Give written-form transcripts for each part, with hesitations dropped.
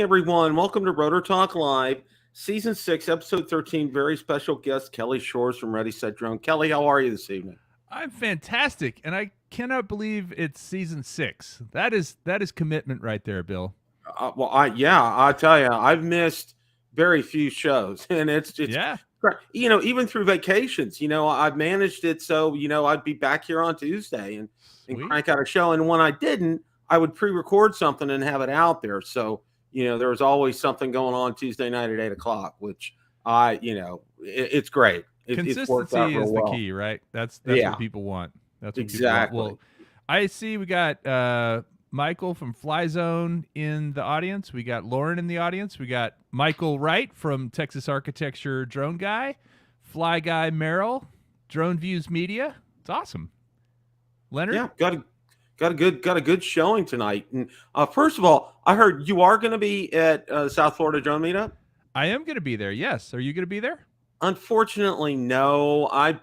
everyone. Welcome to Rotor Talk Live, Season 6, Episode 13. Very special guest, Kelly Shores from Ready, Set, Drone. Kelly, how are you this evening? I'm fantastic, and I cannot believe it's Season 6. That is commitment right there, Bill. I tell you, I've missed very few shows, and it's Yeah. even through vacations, I've managed it so I'd be back here on Tuesday and Sweet. crank out a show, and when I didn't, I would pre-record something and have it out there. So there was always something going on Tuesday night at 8:00, which it's great. It's worked out Consistency real is the well. key, right? That's Yeah. what people want. That's what Exactly. people want. Well, I see we got Michael from Fly Zone in the audience. We got Lauren in the audience. We got Michael Wright from Texas Architecture Drone Guy, Fly Guy Merrill, Drone Views Media. It's awesome. Leonard? Yeah, got a good showing tonight. And first of all, I heard you are going to be at South Florida Drone Meetup. I am going to be there. Yes. Are you going to be there? Unfortunately, no. I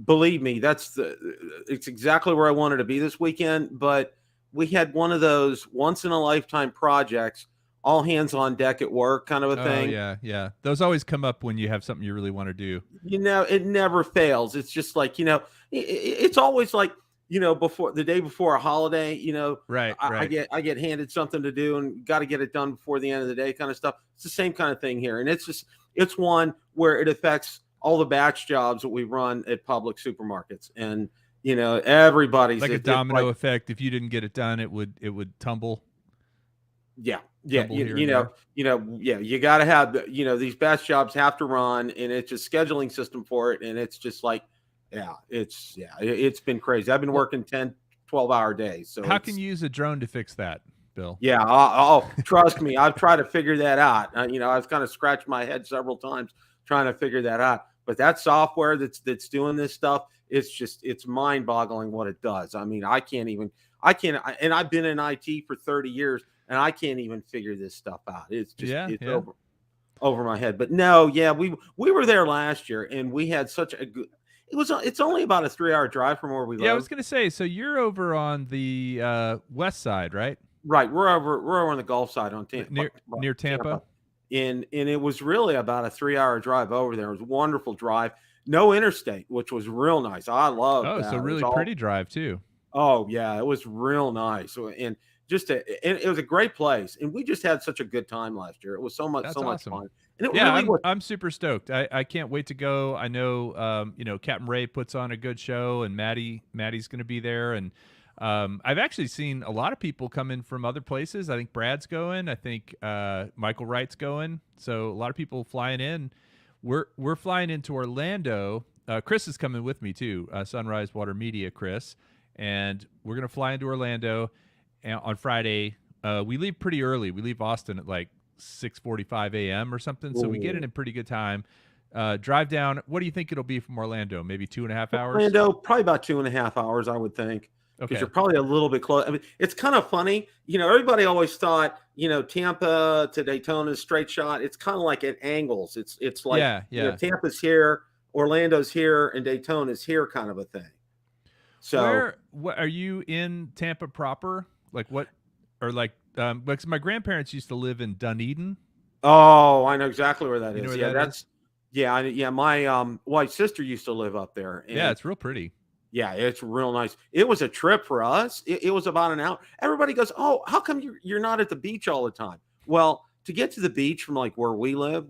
believe me, it's exactly where I wanted to be this weekend. But we had one of those once in a lifetime projects, all hands on deck at work kind of a thing. Yeah. Those always come up when you have something you really want to do. It never fails. It's just like it's always like before the day before a holiday. Right. I get handed something to do and got to get it done before the end of the day, kind of stuff. It's the same kind of thing here, and it's one where it affects all the batch jobs that we run at public supermarkets, and everybody's like a domino effect. If you didn't get it done, it would tumble. Yeah. You got to have these batch jobs have to run, and it's a scheduling system for it, and it's just like it's been crazy. I've been working 10, 12-hour days. So how can you use a drone to fix that, Bill? Yeah, trust me, I've tried to figure that out. I've kind of scratched my head several times trying to figure that out. But that software that's doing this stuff, it's mind-boggling what it does. I mean, and I've been in IT for 30 years, and I can't even figure this stuff out. It's just over my head. But no, we were there last year, and we had such a good. It's only about a 3-hour drive from where we live. Yeah, I was gonna say. So you're over on the west side, right? Right, we're over on the Gulf side on Tampa, near Tampa. And it was really about a 3-hour drive over there. It was a wonderful drive, no interstate, which was real nice. I love. Oh, that. So really pretty drive too. Oh yeah, it was real nice, and it was a great place, and we just had such a good time last year. It was so much fun. And I'm super stoked. I can't wait to go. I know, Captain Ray puts on a good show, and Maddie's going to be there, and I've actually seen a lot of people come in from other places. I think Brad's going. I think Michael Wright's going. So a lot of people flying in. We're flying into Orlando. Chris is coming with me too. Sunrise Water Media, Chris, and we're gonna fly into Orlando on Friday. We leave pretty early. We leave Austin at like 6:45 a.m. or something. So we get in pretty good time. Drive down. What do you think it'll be from Orlando? Maybe 2.5 hours? Orlando, probably about 2.5 hours, I would think. Because you're probably a little bit close. I mean, it's kind of funny. Everybody always thought, Tampa to Daytona is straight shot. It's kind of like at angles. It's like Tampa's here, Orlando's here, and Daytona's here, kind of a thing. So, what are you in Tampa proper? Like what? Or like, because my grandparents used to live in Dunedin. Oh, I know exactly where that is. Where that is? Yeah. My wife's sister used to live up there. And it's real pretty. Yeah, it's real nice. It was a trip for us. It was about an hour. Everybody goes, "Oh, how come you're not at the beach all the time?" Well, to get to the beach from like where we live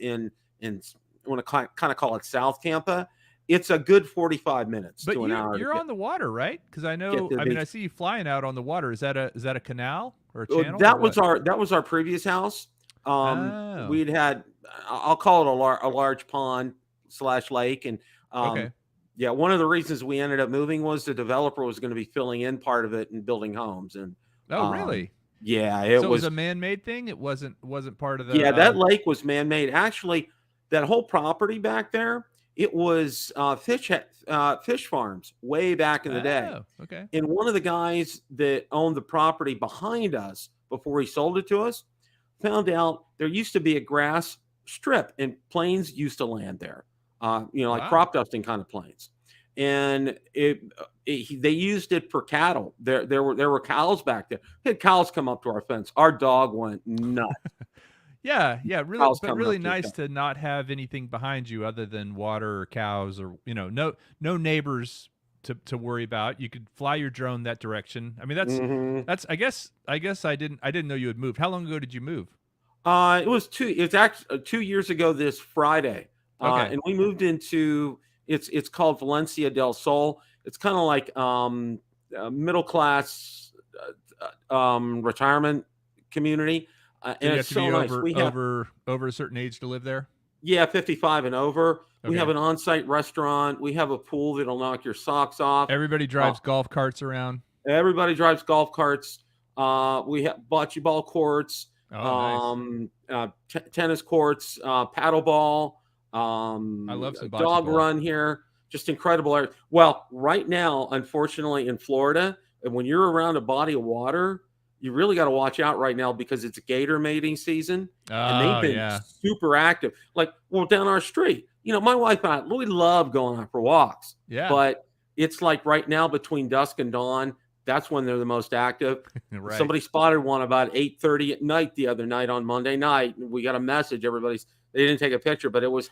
in I want to kind of call it South Tampa. It's a good 45 minutes to an hour. You're on the water, right? Because I know. I mean, I see you flying out on the water. Is that a canal or a channel? That was our previous house. We'd had, I'll call it a large pond / lake, and okay. Yeah, one of the reasons we ended up moving was the developer was going to be filling in part of it and building homes. And really? Yeah, it was a man-made thing. It wasn't part of the. Yeah, that lake was man-made. Actually, that whole property back there, it was fish farms way back in the day. Okay. And one of the guys that owned the property behind us before he sold it to us found out there used to be a grass strip and planes used to land there. Like crop dusting kind of planes. and they used it for cattle. There were cows back there. We had cows come up to our fence. Our dog went nuts. Yeah, really, Cows but coming really up to the nice fence. to not have anything behind you other than water or cows or no neighbors to worry about. You could fly your drone that direction. I mean, Mhm. that's I guess I didn't know you had moved. How long ago did you move? It was two. It's actually 2 years ago this Friday, Okay. and we moved into it's called Valencia del Sol. It's kind of like middle class retirement community, So and you it's have to so be nice. We have over a certain age to live there? 55 and over. We have Okay. an on-site restaurant. We have a pool that'll knock your socks off. Everybody Uh, drives golf carts around. Everybody drives golf carts. We have bocce ball courts, Oh, nice. tennis courts, paddle ball, I love some bocce dog ball. run here. Just incredible area. Well, right now, unfortunately, in Florida, and when you're around a body of water, you really got to watch out right now because it's gator mating season, and they've Oh, been yeah. super active. Like, well, down our street, my wife and I, we love going out for walks, Yeah. but it's like right now between dusk and dawn, that's when they're the most active. Right. Somebody spotted one about 8:30 at night the other night on Monday night. We got a message. They didn't take a picture, but it was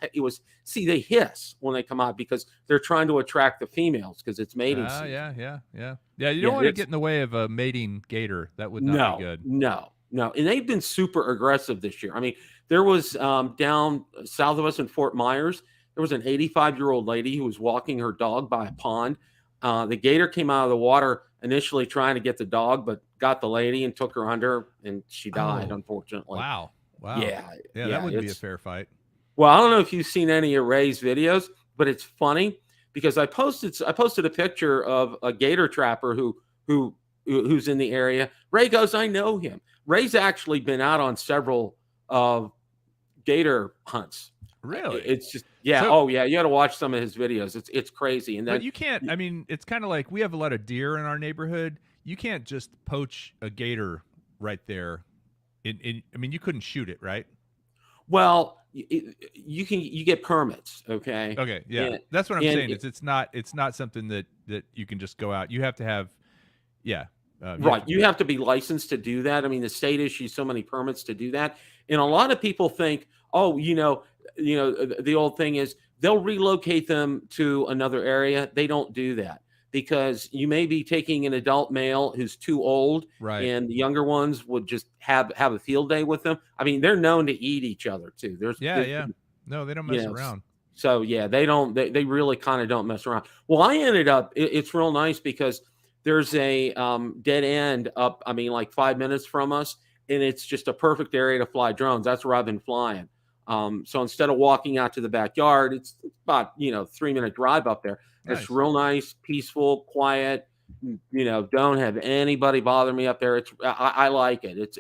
see, they hiss when they come out because they're trying to attract the females because it's mating season. Yeah, you don't Yeah, want to it's get in the way of a mating gator. That would not be no, good. no, no. And they've been super aggressive this year. I mean, there was down south of us in Fort Myers, there was an 85-year-old lady who was walking her dog by a pond. The gator came out of the water initially trying to get the dog, but got the lady and took her under, and she died, Oh, unfortunately. wow. Yeah, Yeah, that yeah. wouldn't be a fair fight. Well, I don't know if you've seen any of Ray's videos, but it's funny because I posted a picture of a gator trapper who's in the area. Ray goes, I know him. Ray's actually been out on several gator hunts. Really? It's just yeah. So, Oh yeah, you got to watch some of his videos. It's crazy. And but then you can't. I mean, it's kind of like we have a lot of deer in our neighborhood. You can't just poach a gator right there. I mean, you couldn't shoot it, right? well, you get permits. Okay. Okay, yeah, And, that's what I'm and saying. It's not something that you can just go out. You have to have, yeah, right. You have to be licensed to do that. I mean, the state issues so many permits to do that. And a lot of people think, oh, the old thing is they'll relocate them to another area. They don't do that because you may be taking an adult male who's too old right. and the younger ones would just have a field day with them. I mean, they're known to eat each other too. Yeah. No, they don't you mess know, around. so yeah, they really kind of don't mess around. Well, I ended up it's real nice because there's a dead end up. I mean, like 5 minutes from us, and it's just a perfect area to fly drones. That's where I've been flying. So instead of walking out to the backyard, it's about 3-minute drive up there. Nice. It's real nice, peaceful, quiet. Don't have anybody bother me up there. I like it.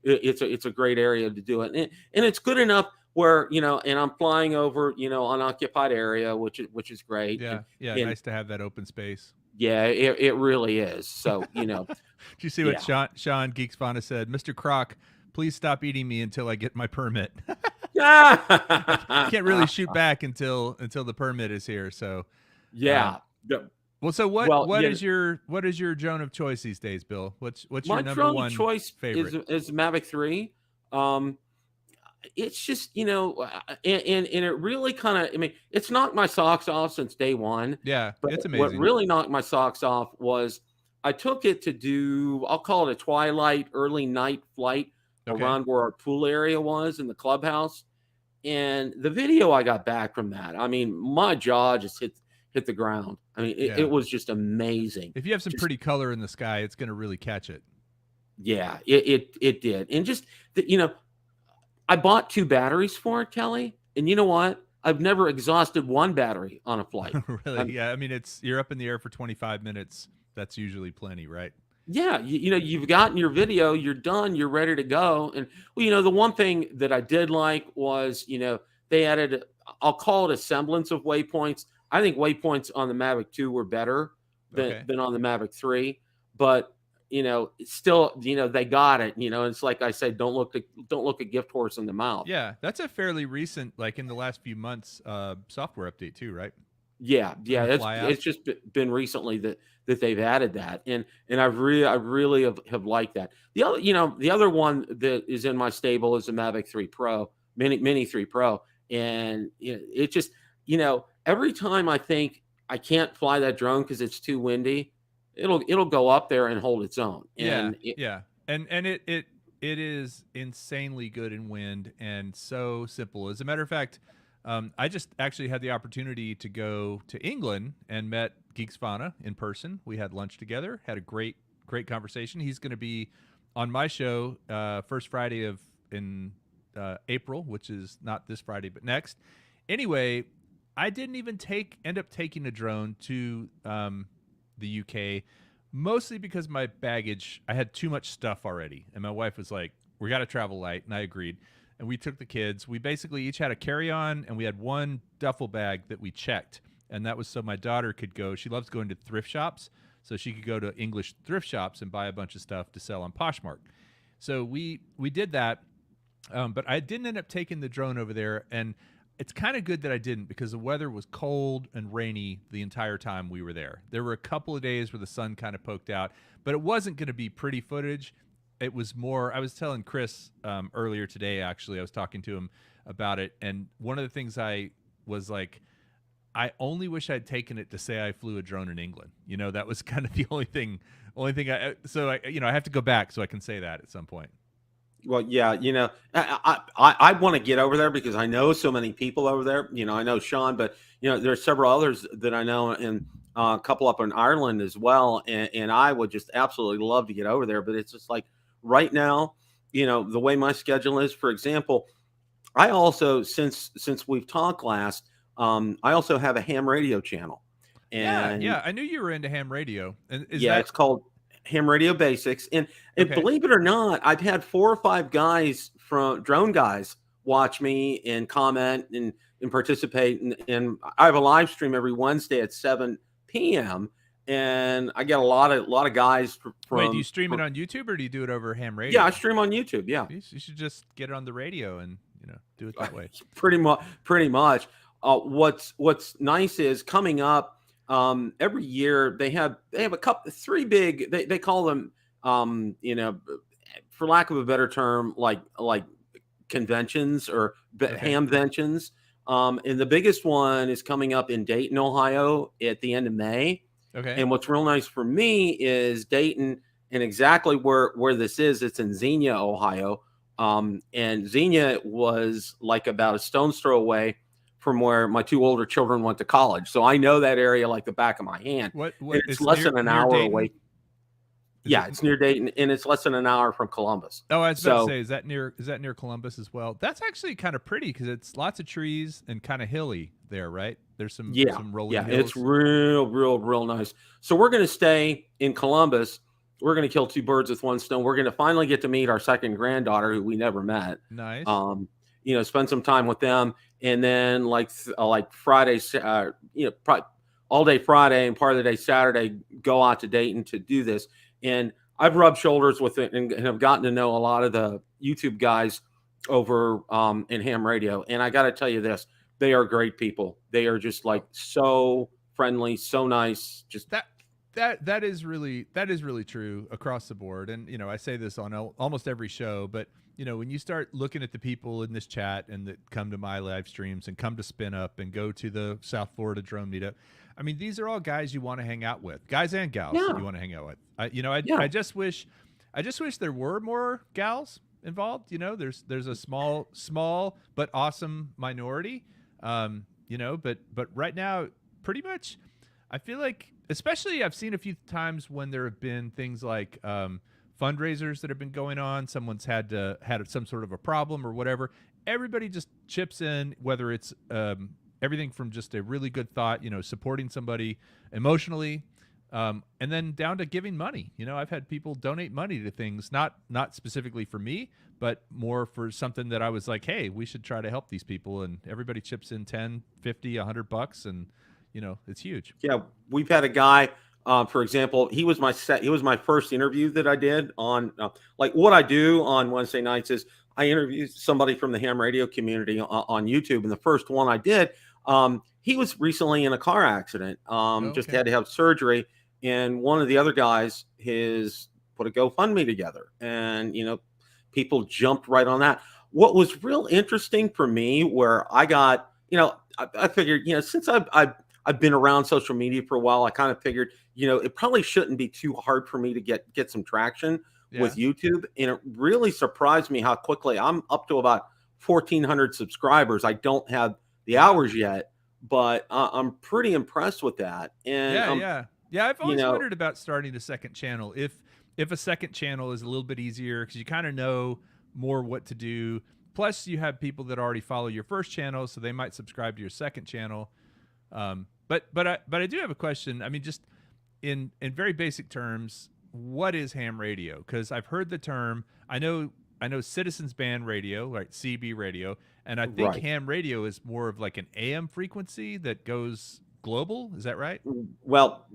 It's a great area to do it, and it's good enough where and I'm flying over unoccupied area, which is great. Yeah, And nice to have that open space. yeah, it really is. So Did you see what Sean Geeks Fauna said? Mr. Croc, please stop eating me until I get my permit. I can't really shoot back until the permit is here. So yeah. Well, so Well, what is your drone of choice these days, Bill? What's my your number drone one choice favorite? is Mavic 3. It's just and it really kind of, I mean, it's knocked my socks off since day one. Yeah, But it's what amazing. really knocked my socks off was I took it to do, I'll call it a twilight early night flight Okay. around where our pool area was in the clubhouse, and the video I got back from that, I mean, my jaw just hit the ground. I mean, Yeah. it was just amazing. If you have some pretty color in the sky, it's going to really catch it. Yeah, it did. And just I bought 2 batteries for it, Kelly. And you know what? I've never exhausted one battery on a flight. Really? Yeah. I mean, you're up in the air for 25 minutes. That's usually plenty, right? Yeah, you've gotten your video, you're done, you're ready to go. And well, the one thing that I did like was, they added, I'll call it a semblance of waypoints. I think waypoints on the Mavic 2 were better than on the Mavic 3, but still, they got it. It's like I said, don't look a gift horse in the mouth. Yeah, that's a fairly recent, like in the last few months, software update too, right? Yeah, From yeah, the fly out. it's just been recently that they've added that, and I really have liked that. The other one that is in my stable is the Mavic 3 Pro, Mini 3 Pro, and it just every time I think I can't fly that drone because it's too windy, it'll go up there and hold its own, Yeah, and yeah, and it is insanely good in wind and so simple. As a matter of fact, I just actually had the opportunity to go to England and met Geeks Fauna in person. We had lunch together, had a great conversation. He's going to be on my show first Friday of in April, which is not this Friday but next. Anyway, I didn't even end up taking a drone to the UK, mostly because my baggage, I had too much stuff already, and my wife was like, "We got to travel light," and I agreed. And we took the kids. We basically each had a carry-on, and we had one duffel bag that we checked, and that was so my daughter could go. She loves going to thrift shops, so she could go to English thrift shops and buy a bunch of stuff to sell on Poshmark. So we did that, but I didn't end up taking the drone over there, and it's kind of good that I didn't because the weather was cold and rainy the entire time we were there. There were a couple of days where the sun kind of poked out, but it wasn't going to be pretty footage. It was more, I was telling Chris earlier today, actually, I was talking to him about it. And one of the things I was like, I only wish I'd taken it to say I flew a drone in England. That was kind of the only thing I have to go back so I can say that at some point. Well, yeah, I want to get over there because I know so many people over there. I know Sean, but there's several others that I know, and a couple up in Ireland as well. And I would just absolutely love to get over there, but it's just like right now, the way my schedule is. For example, I also since we've talked last, I also have a ham radio channel, and Yeah, I knew you were into ham radio, and it's called Ham Radio Basics. And Okay. believe it or not, I've had 4 or 5 guys from drone guys watch me and comment and participate. And I have a live stream every Wednesday at 7 p.m. And I get a lot of guys from. Wait, do you stream it on YouTube or do you do it over ham radio? Yeah, I stream on YouTube. Yeah, you should just get it on the radio and do it that way. Pretty much. What's nice is coming up. Every year they have a couple 3 big, they call them for lack of a better term, like conventions or hamventions. And the biggest one is coming up in Dayton, Ohio at the end of May. Okay. And what's real nice for me is Dayton, and exactly where this is, it's in Xenia, Ohio. And Xenia was like about a stone's throw away from where my 2 older children went to college. So I know that area like the back of my hand. What it's less than an hour away. Yeah, it's near Dayton, and it's less than an hour from Columbus. Oh, I was about to say, is that near Columbus as well? That's actually kind of pretty because it's lots of trees and kind of hilly there, right? There's some rolling hills. It's real nice. So we're going to stay in Columbus. We're going to kill 2 birds with one stone. We're going to finally get to meet our second granddaughter, who we never met. Nice. Spend some time with them, and then like Friday, all day Friday and part of the day Saturday, go out to Dayton to do this. And I've rubbed shoulders with it and have gotten to know a lot of the YouTube guys over in ham radio. And I got to tell you this, they are great people. They are just like so friendly, so nice. Just that is really true across the board. And I say this on almost every show, but when you start looking at the people in this chat and that come to my live streams and come to Spin Up and go to the South Florida Drone Meetup, I mean, these are all guys you want to hang out with, guys and gals you want to hang out with. I just wish there were more gals involved. There's a small but awesome minority. But right now, pretty much, I feel like, especially I've seen a few times when there have been things like fundraisers that have been going on. Someone's had some sort of a problem or whatever. Everybody just chips in, whether it's everything from just a really good thought, supporting somebody emotionally, and then down to giving money. I've had people donate money to things, not specifically for me, but more for something that I was like, hey, we should try to help these people. And everybody chips in 10, 50, $100, and it's huge. Yeah, we've had a guy. For example, he was my first interview that I did on like what I do on Wednesday nights is I interviewed somebody from the ham radio community on YouTube, and the first one I did, he was recently in a car accident, just Okay. had to have surgery, and one of the other guys put a GoFundMe together, and people jumped right on that. What was real interesting for me, where I got, I figured, since I've been around social media for a while, I kind of figured, it probably shouldn't be too hard for me to get some traction with YouTube. And it really surprised me how quickly I'm up to about 1,400 subscribers. I don't have the hours yet, but I'm pretty impressed with that. And yeah. I've always wondered about starting a second channel. If a second channel is a little bit easier because you kind of know more what to do. Plus, you have people that already follow your first channel, so they might subscribe to your second channel. But I do have a question. I mean, just in very basic terms, what is ham radio? Because I've heard the term. I know Citizens Band Radio, right? CB radio, and I think ham radio is more of like an AM frequency that goes global. Is that right? Well,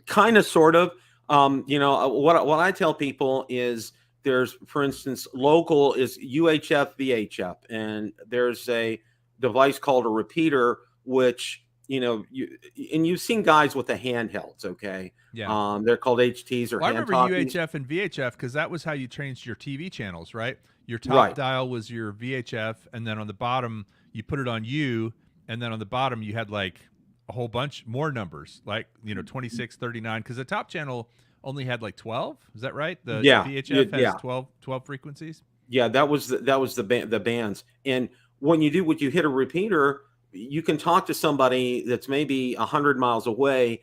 kind of, sort of. What I tell people is there's, for instance, local is UHF, VHF, and there's a device called a repeater, which you've seen guys with the handhelds, okay? Yeah. They're called HTs or I hand remember talkies. UHF and VHF because that was how you changed your TV channels, right? Your top dial was your VHF, and then on the bottom you put it on U, and then on the bottom you had like a whole bunch more numbers, like 26, 39, because the top channel only had like 12. Is that right? The VHF has 12 frequencies. Yeah, that was the bands. And when you hit a repeater, you can talk to somebody that's maybe 100 miles away,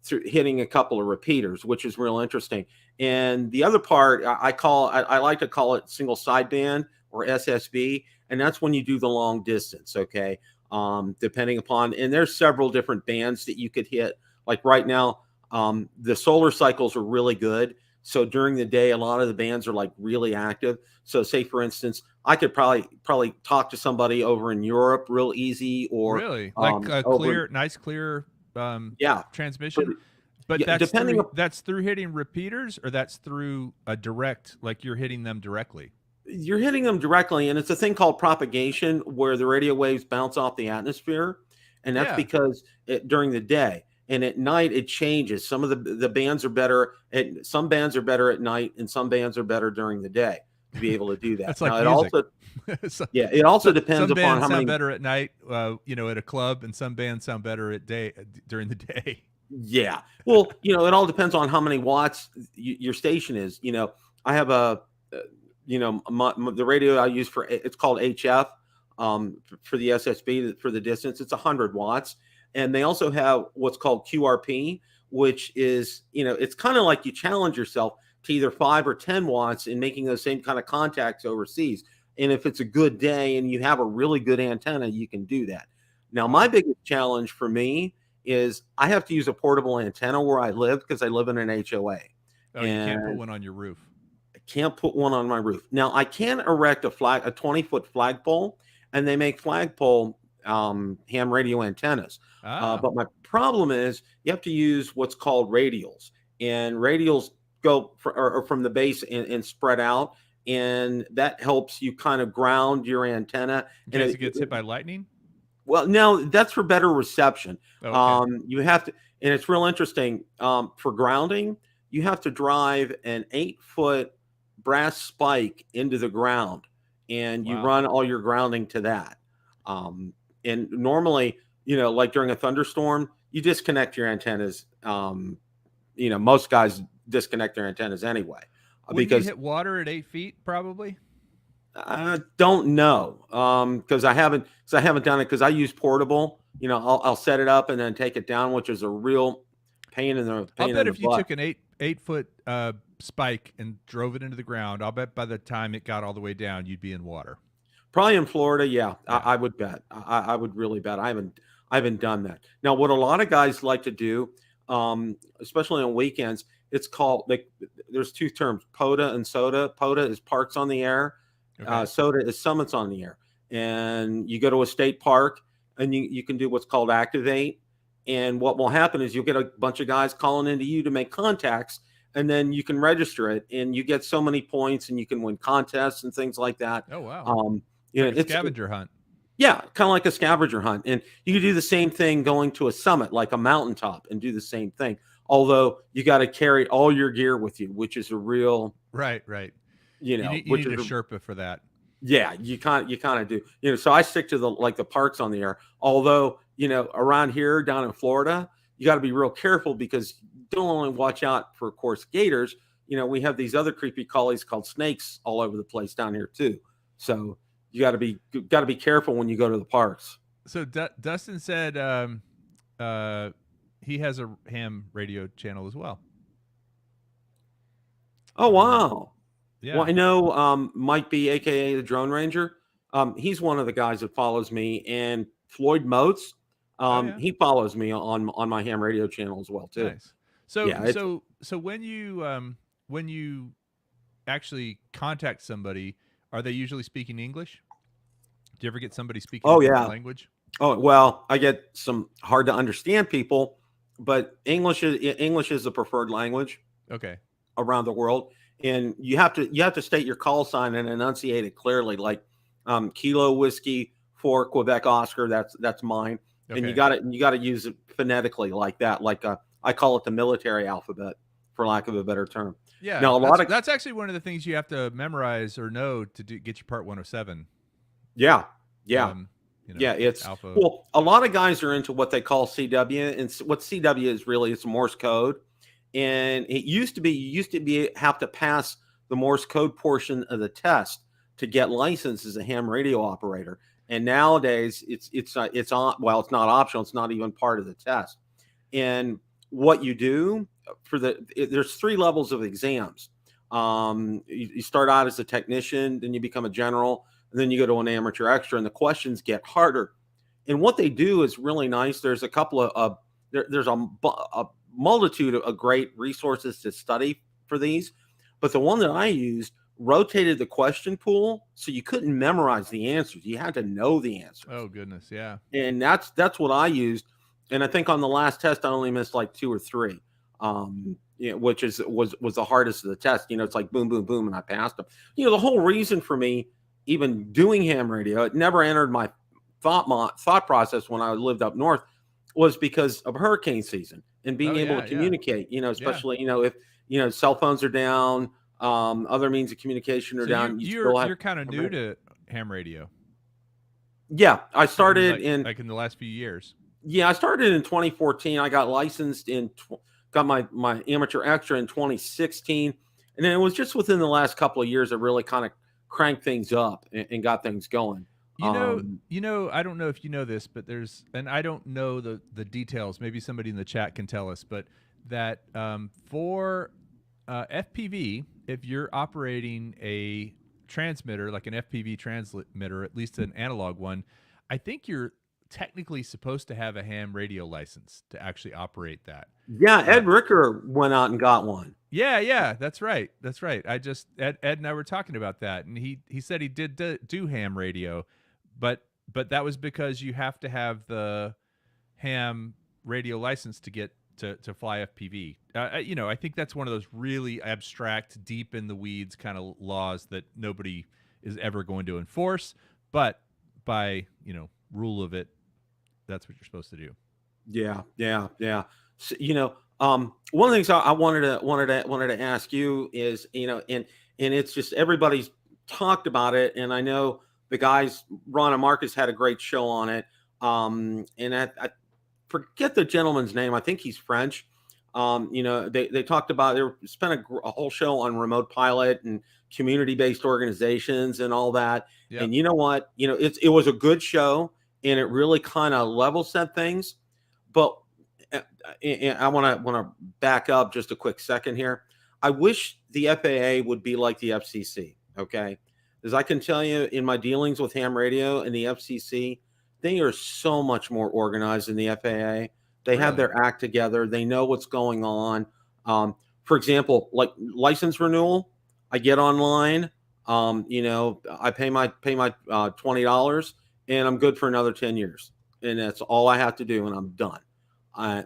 through hitting a couple of repeaters, which is real interesting. And the other part I like to call it single sideband, or SSB, and that's when you do the long distance, okay? Depending upon, and there's several different bands that you could hit. Like right now, the solar cycles are really good. So during the day, a lot of the bands are like really active. So say, for instance, I could probably talk to somebody over in Europe real easy, or really like a clear, nice, clear transmission. But that's through hitting repeaters, or that's through a direct, like you're hitting them directly. You're hitting them directly, and it's a thing called propagation, where the radio waves bounce off the atmosphere, and that's because during the day. And at night it changes. Some of the bands are better some bands are better at night, and some bands are better during the day to be able to do that. That's like now, music. It also depends some upon bands how many sound better at night, at a club, and some bands sound better during the day. Yeah. Well, it all depends on how many watts your station is. I have the radio I use it's called HF, for the SSB, for the distance, it's 100 watts. And they also have what's called QRP, which is, it's kind of like you challenge yourself to either 5 or 10 watts in making those same kind of contacts overseas. And if it's a good day and you have a really good antenna, you can do that. Now, my biggest challenge for me is I have to use a portable antenna where I live, because I live in an HOA. Oh, you can't put one on your roof. I can't put one on my roof. Now, I can erect a 20-foot flagpole, and they make flagpole ham radio antennas. But my problem is you have to use what's called radials, and radials go from the base and spread out, and that helps you kind of ground your antenna. In case it gets hit by lightning? Well, no, that's for better reception. Okay. You have to, and it's real interesting, for grounding, you have to drive an 8-foot brass spike into the ground, and you run all your grounding to that. And normally, like during a thunderstorm, you disconnect your antennas. Most guys disconnect their antennas anyway. Wouldn't you hit water at 8 feet, probably? I don't know, because I haven't done it, because I use portable. I'll set it up and then take it down, which is a real pain in the. I'll bet if you took an 8-foot spike and drove it into the ground, I'll bet by the time it got all the way down, you'd be in water. Probably in Florida, yeah. I would bet. I would really bet. I haven't done that. Now, what a lot of guys like to do, especially on weekends, it's called, there's two terms, POTA and SOTA. POTA is parks on the air. Okay. SOTA is summits on the air. And you go to a state park, and you can do what's called activate. And what will happen is you'll get a bunch of guys calling into you to make contacts, and then you can register it, and you get so many points, and you can win contests and things like that. Oh wow. You know, Like a scavenger hunt. Yeah, kind of like a scavenger hunt. And you can do the same thing going to a summit, like a mountaintop, and do the same thing. Although you got to carry all your gear with you, which is a real, Right. you You know, need which a is Sherpa for that. yeah, you kind of do. You know, so I stick to the parks on the air. Although, you know, around here down in Florida, you got to be real careful because you don't only watch out for, of course, gators. You know, we have these other creepy crawlies called snakes all over the place down here too. So you got to be careful when you go to the parks. So Dustin said he has a ham radio channel as well. Oh wow. Yeah. Well, I know Mike B, aka the Drone Ranger. He's one of the guys that follows me, and Floyd Moats. Oh yeah. He follows me on my ham radio channel as well too. Nice. So Yeah, it's, so when you actually contact somebody, are they usually speaking English? Do you ever get somebody speaking oh a different yeah. language? Oh well, I get some hard to understand people, but English is the preferred language Okay. around the world, and you have to state your call sign and enunciate it clearly, like Kilo Whiskey for Quebec Oscar. That's mine, and Okay. you got to use it phonetically like that. Like I call it the military alphabet, for lack of a better term. Yeah. Now That's actually one of the things you have to memorize or know to get your Part 107. yeah. You know, Yeah, it's alpha. well, a lot of guys are into what they call CW, and what CW is really it's Morse code. And it used to be have to pass the Morse code portion of the test to get licensed as a ham radio operator. And nowadays it's on, well, it's not optional, it's not even part of the test. And what you do there's 3 levels of exams. You start out as a technician, then you become a general, and then you go to an amateur extra, and the questions get harder. And what they do is really nice. There's a couple of there's a multitude of great resources to study for these, but the one that I used rotated the question pool, so you couldn't memorize the answers. You had to know the answers. Oh goodness, yeah. And that's what I used. And I think on the last test I only missed like 2 or 3. You know, which was the hardest of the test. You know, it's like boom, boom, boom, and I passed them. You know, the whole reason for me even doing ham radio, it never entered my thought process when I lived up north, was because of hurricane season and being able to communicate. You know, especially you know if you know cell phones are down, other means of communication are down. You're kind of new to ham radio. Yeah, I started in the last few years. Yeah, I started in 2014. I got licensed got my amateur extra in 2016, and then it was just within the last couple of years that really kind of cranked things up and got things going. You know, I don't know if you know this, but and I don't know the details. Maybe somebody in the chat can tell us, but that for FPV, if you're operating a transmitter, like an FPV transmitter, at least an analog one, I think you're technically supposed to have a ham radio license to actually operate that. Yeah, Ed Ricker went out and got one. Yeah, that's right. Ed and I were talking about that, and he said he did do ham radio, but that was because you have to have the ham radio license to get to fly FPV. You know, I think that's one of those really abstract, deep in the weeds kind of laws that nobody is ever going to enforce, but by, you know, rule of it, that's what you're supposed to do. Yeah. So, you know, one of the things I wanted to ask you is, you know, and it's just everybody's talked about it, and I know the guys, Ron and Marcus, had a great show on it. And I forget the gentleman's name. I think he's French. You know, they talked about they spent a whole show on remote pilot and community-based organizations and all that. Yep. And you know what? You know, it was a good show, and it really kind of level set things. But I want to back up just a quick second here. I wish the FAA would be like the FCC. Okay, as I can tell you in my dealings with ham radio and the FCC, they are so much more organized than the FAA. They have their act together. They know what's going on. For example, like license renewal, I get online. You know, I pay my $20, and I'm good for another 10 years, and that's all I have to do, and I'm done.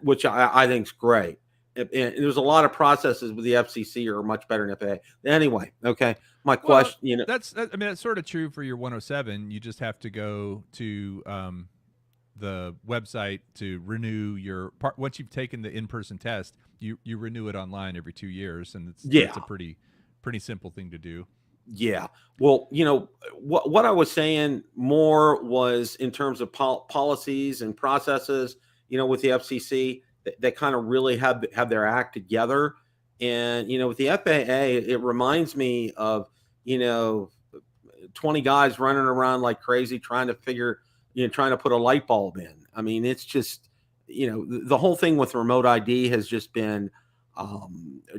Which I think is great. And there's a lot of processes with the FCC are much better than FAA. Anyway, okay. My Well, question, you know, I mean, that's sort of true for your 107. You just have to go to the website to renew your part. Once you've taken the in-person test, you renew it online every 2 years, and it's a yeah, pretty simple thing to do. yeah. Well, you know, what I was saying more was in terms of policies and processes, you know, with the FCC that kind of really have their act together. And, you know, with the FAA, it reminds me of, you know, 20 guys running around like crazy trying to figure, you know, trying to put a light bulb in. I mean, it's just, you know, the whole thing with remote ID has just been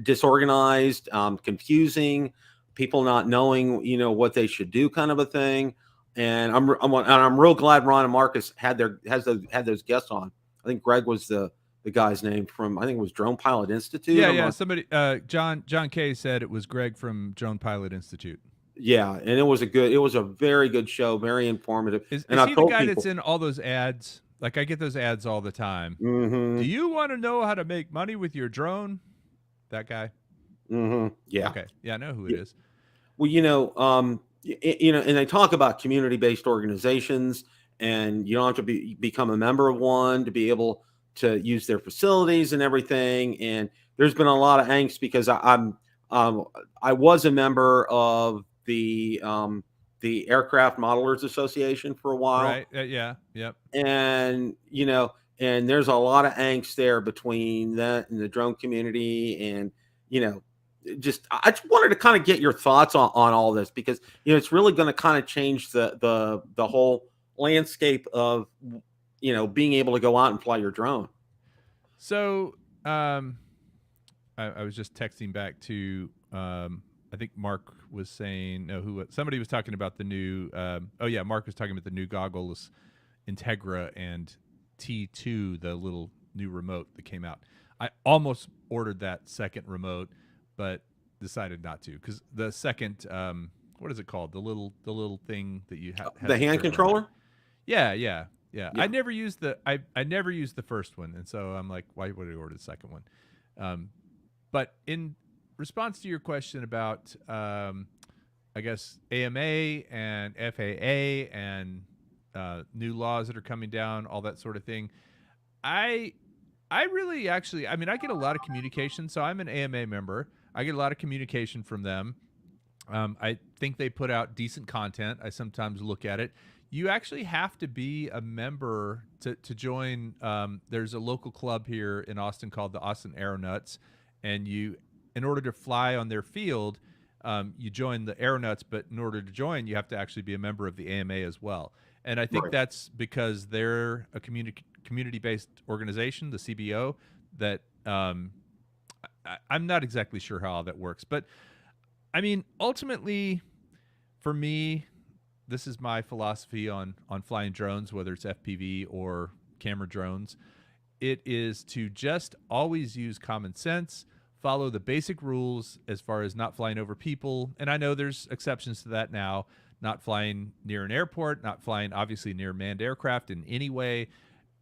disorganized, confusing, people not knowing, you know, what they should do, kind of a thing. And I'm real glad Ron and Marcus had those guests on. I think Greg was the guy's name from, I think it was Drone Pilot Institute. Yeah, I'm yeah. not, Somebody, John Kay said it was Greg from Drone Pilot Institute. yeah, and it was a very good show, very informative. And Is I've he the told guy that's people, in all those ads? Like I get those ads all the time. Do mm-hmm, you want to know how to make money with your drone? That guy. mm-hmm, yeah, Okay, yeah, I know who it yeah. is. Well, you know, you know, and they talk about community-based organizations, and you don't have to become a member of one to be able to use their facilities and everything. And there's been a lot of angst because um, I was a member of the Aircraft Modelers Association for a while, Right? Yeah. Yep. and you know, and there's a lot of angst there between that and the drone community, and you know, I just wanted to kind of get your thoughts on all this, because you know it's really going to kind of change the whole landscape of, you know, being able to go out and fly your drone. So, I was just texting back to I think Mark was saying no, somebody was talking about the new oh yeah, Mark was talking about the new goggles, Integra and T2, the little new remote that came out. I almost ordered that second remote, but decided not to, because the second what is it called, the little thing that you have The to hand turn around. controller. Yeah. Yeah. I never used the first one, and so I'm like, why would I order the second one? But in response to your question about, I guess, AMA and FAA and new laws that are coming down, all that sort of thing, I really actually, I mean, I get a lot of communication. So I'm an AMA member. I get a lot of communication from them. I think they put out decent content. I sometimes look at it. You actually have to be a member to join. There's a local club here in Austin called the Austin Aeronauts, and in order to fly on their field, you join the Aeronauts, but in order to join, you have to actually be a member of the AMA as well. And I think Right. that's because they're a community-based organization, the CBO, that I'm not exactly sure how all that works. But I mean, ultimately, for me, this is my philosophy on flying drones, whether it's FPV or camera drones. It is to just always use common sense, follow the basic rules as far as not flying over people. And I know there's exceptions to that now, not flying near an airport, not flying obviously near manned aircraft in any way,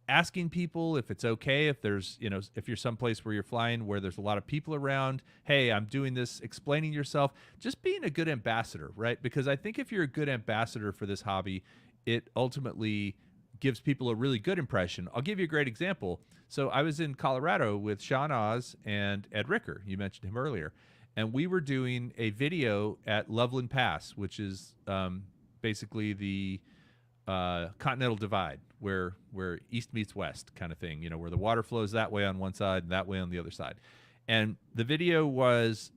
asking people if it's okay, if there's, you know, if you're someplace where you're flying where there's a lot of people around, hey, I'm doing this, explaining yourself, just being a good ambassador, right? Because I think if you're a good ambassador for this hobby, it ultimately gives people a really good impression. I'll give you a great example. So I was in Colorado with Sean Oz and Ed Ricker. You mentioned him earlier. And we were doing a video at Loveland Pass, which is basically the continental divide, where east meets west kind of thing, you know, where the water flows that way on one side and that way on the other side. And the video was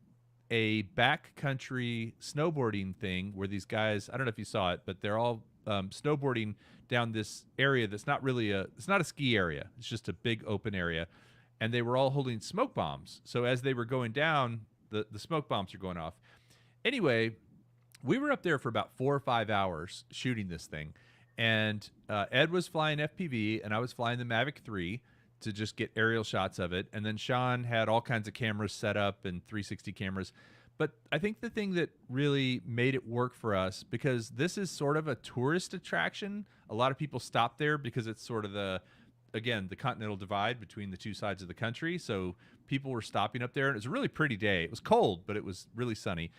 a backcountry snowboarding thing where these guys, I don't know if you saw it, but they're all snowboarding down this area that's not really it's not a ski area. It's just a big open area. And they were all holding smoke bombs. So as they were going down, the smoke bombs are going off. Anyway, we were up there for about 4 or 5 hours shooting this thing. And Ed was flying FPV, and I was flying the Mavic 3 to just get aerial shots of it. And then Sean had all kinds of cameras set up and 360 cameras. But I think the thing that really made it work for us, because this is sort of a tourist attraction, a lot of people stop there because it's sort of the again, the continental divide between the two sides of the country. So people were stopping up there, and it was a really pretty day. It was cold, but it was really sunny.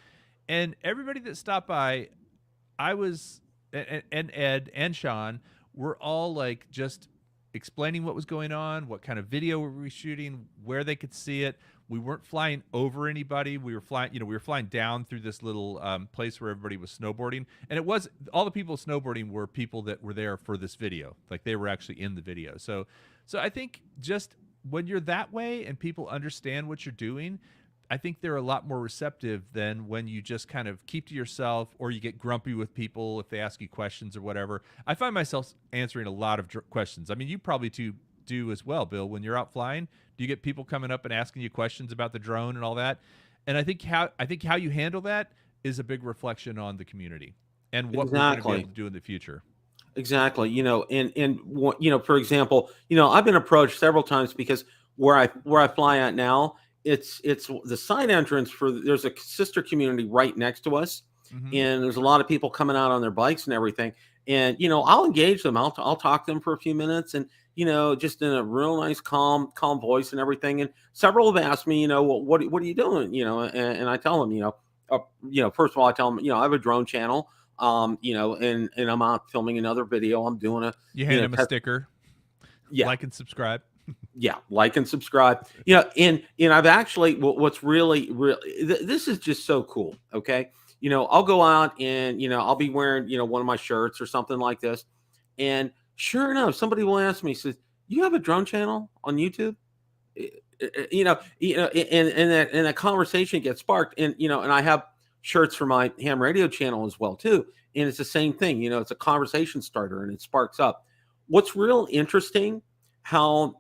And everybody that stopped by, I was, and Ed and Sean were all like just explaining what was going on, what kind of video were we shooting, where they could see it. We weren't flying over anybody. We were flying, we were flying down through this little place where everybody was snowboarding. And it was, all the people snowboarding were people that were there for this video. Like they were actually in the video. So I think just when you're that way and people understand what you're doing, I think they're a lot more receptive than when you just kind of keep to yourself or you get grumpy with people if they ask you questions or whatever. I find myself answering a lot of questions. I mean, you probably do as well, Bill. When you're out flying, do you get people coming up and asking you questions about the drone and all that? And I think how you handle that is a big reflection on the community and what we're going to be able to do in the future. Exactly. For example, I've been approached several times because where I fly at now, it's the side entrance there's a sister community right next to us. Mm-hmm. And there's a lot of people coming out on their bikes and everything. And, I'll engage them. I'll talk to them for a few minutes and, just in a real nice, calm voice and everything. And several have asked me, what are you doing? And I tell them, first of all, I tell them, I have a drone channel, and I'm out filming another video. I'm doing you hand them a sticker. Yeah. Like and subscribe. Yeah, like and subscribe. And I've actually, what's really, this is just so cool. Okay, I'll go out and I'll be wearing one of my shirts or something like this, and sure enough, somebody will ask me, says, "You have a drone channel on YouTube?" And a conversation gets sparked, and and I have shirts for my ham radio channel as well too, and it's the same thing. It's a conversation starter, and it sparks up. What's real interesting, how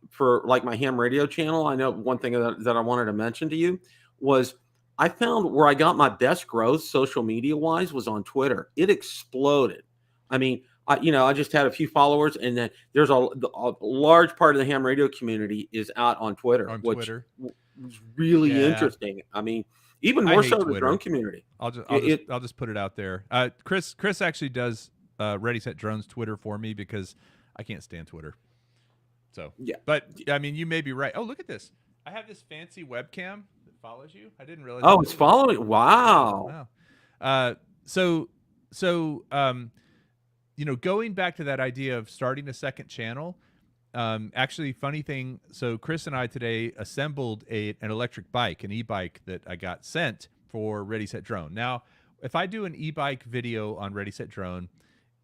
for like my ham radio channel, I know one thing that I wanted to mention to you was I found where I got my best growth social media wise was on Twitter. It exploded. I mean, I just had a few followers, and then there's a large part of the ham radio community is out on Twitter, which was really interesting. I mean, even more so the drone community. I'll just put it out there. Chris actually does Ready Set Drones Twitter for me because I can't stand Twitter. So yeah, but I mean, you may be right. Oh, look at this! I have this fancy webcam that follows you. I didn't realize. Oh, it's following. Wow. Going back to that idea of starting a second channel. Actually, funny thing. So Chris and I today assembled an electric bike, an e-bike that I got sent for Ready Set Drone. Now, if I do an e-bike video on Ready Set Drone,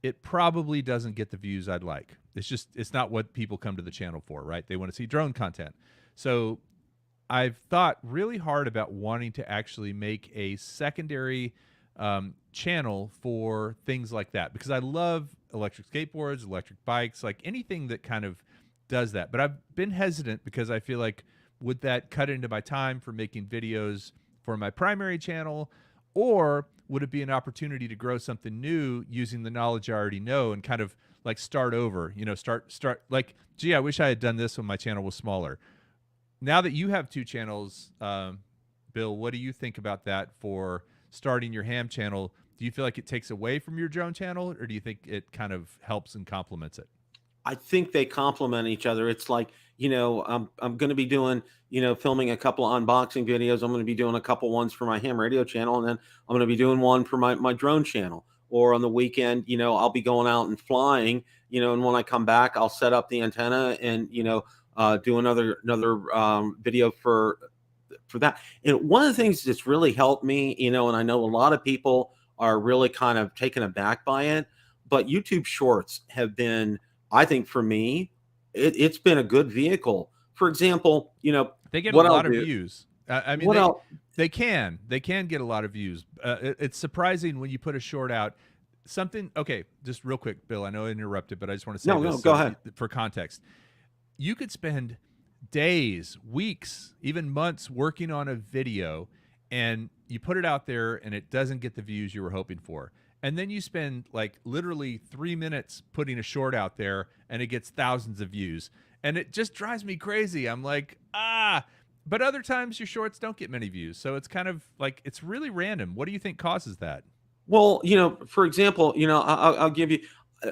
it probably doesn't get the views I'd like. It's not what people come to the channel for, right? They want to see drone content. So I've thought really hard about wanting to actually make a secondary channel for things like that, because I love electric skateboards, electric bikes, like anything that kind of does that. But I've been hesitant because I feel like, would that cut into my time for making videos for my primary channel, or would it be an opportunity to grow something new using the knowledge I already know and kind of like start over, start like, gee, I wish I had done this when my channel was smaller. Now that you have two channels, Bill, what do you think about that for starting your ham channel? Do you feel like it takes away from your drone channel, or do you think it kind of helps and complements it? I think they complement each other. It's like, I'm going to be doing, filming a couple of unboxing videos. I'm going to be doing a couple ones for my ham radio channel, and then I'm going to be doing one for my drone channel. Or on the weekend, I'll be going out and flying, and when I come back, I'll set up the antenna and, do another video for that. And one of the things that's really helped me, and I know a lot of people are really kind of taken aback by it, but YouTube Shorts have been, I think for me, it's been a good vehicle. For example, they get a lot of views. I mean, they can get a lot of views. It's surprising when you put a short out. Okay, just real quick, Bill, I know I interrupted, but I just want to say this go ahead. For context. You could spend days, weeks, even months working on a video, and you put it out there and it doesn't get the views you were hoping for. And then you spend like literally 3 minutes putting a short out there and it gets thousands of views. And it just drives me crazy. I'm like, but other times your shorts don't get many views. So it's kind of like, it's really random. What do you think causes that? Well, for example, I'll give you,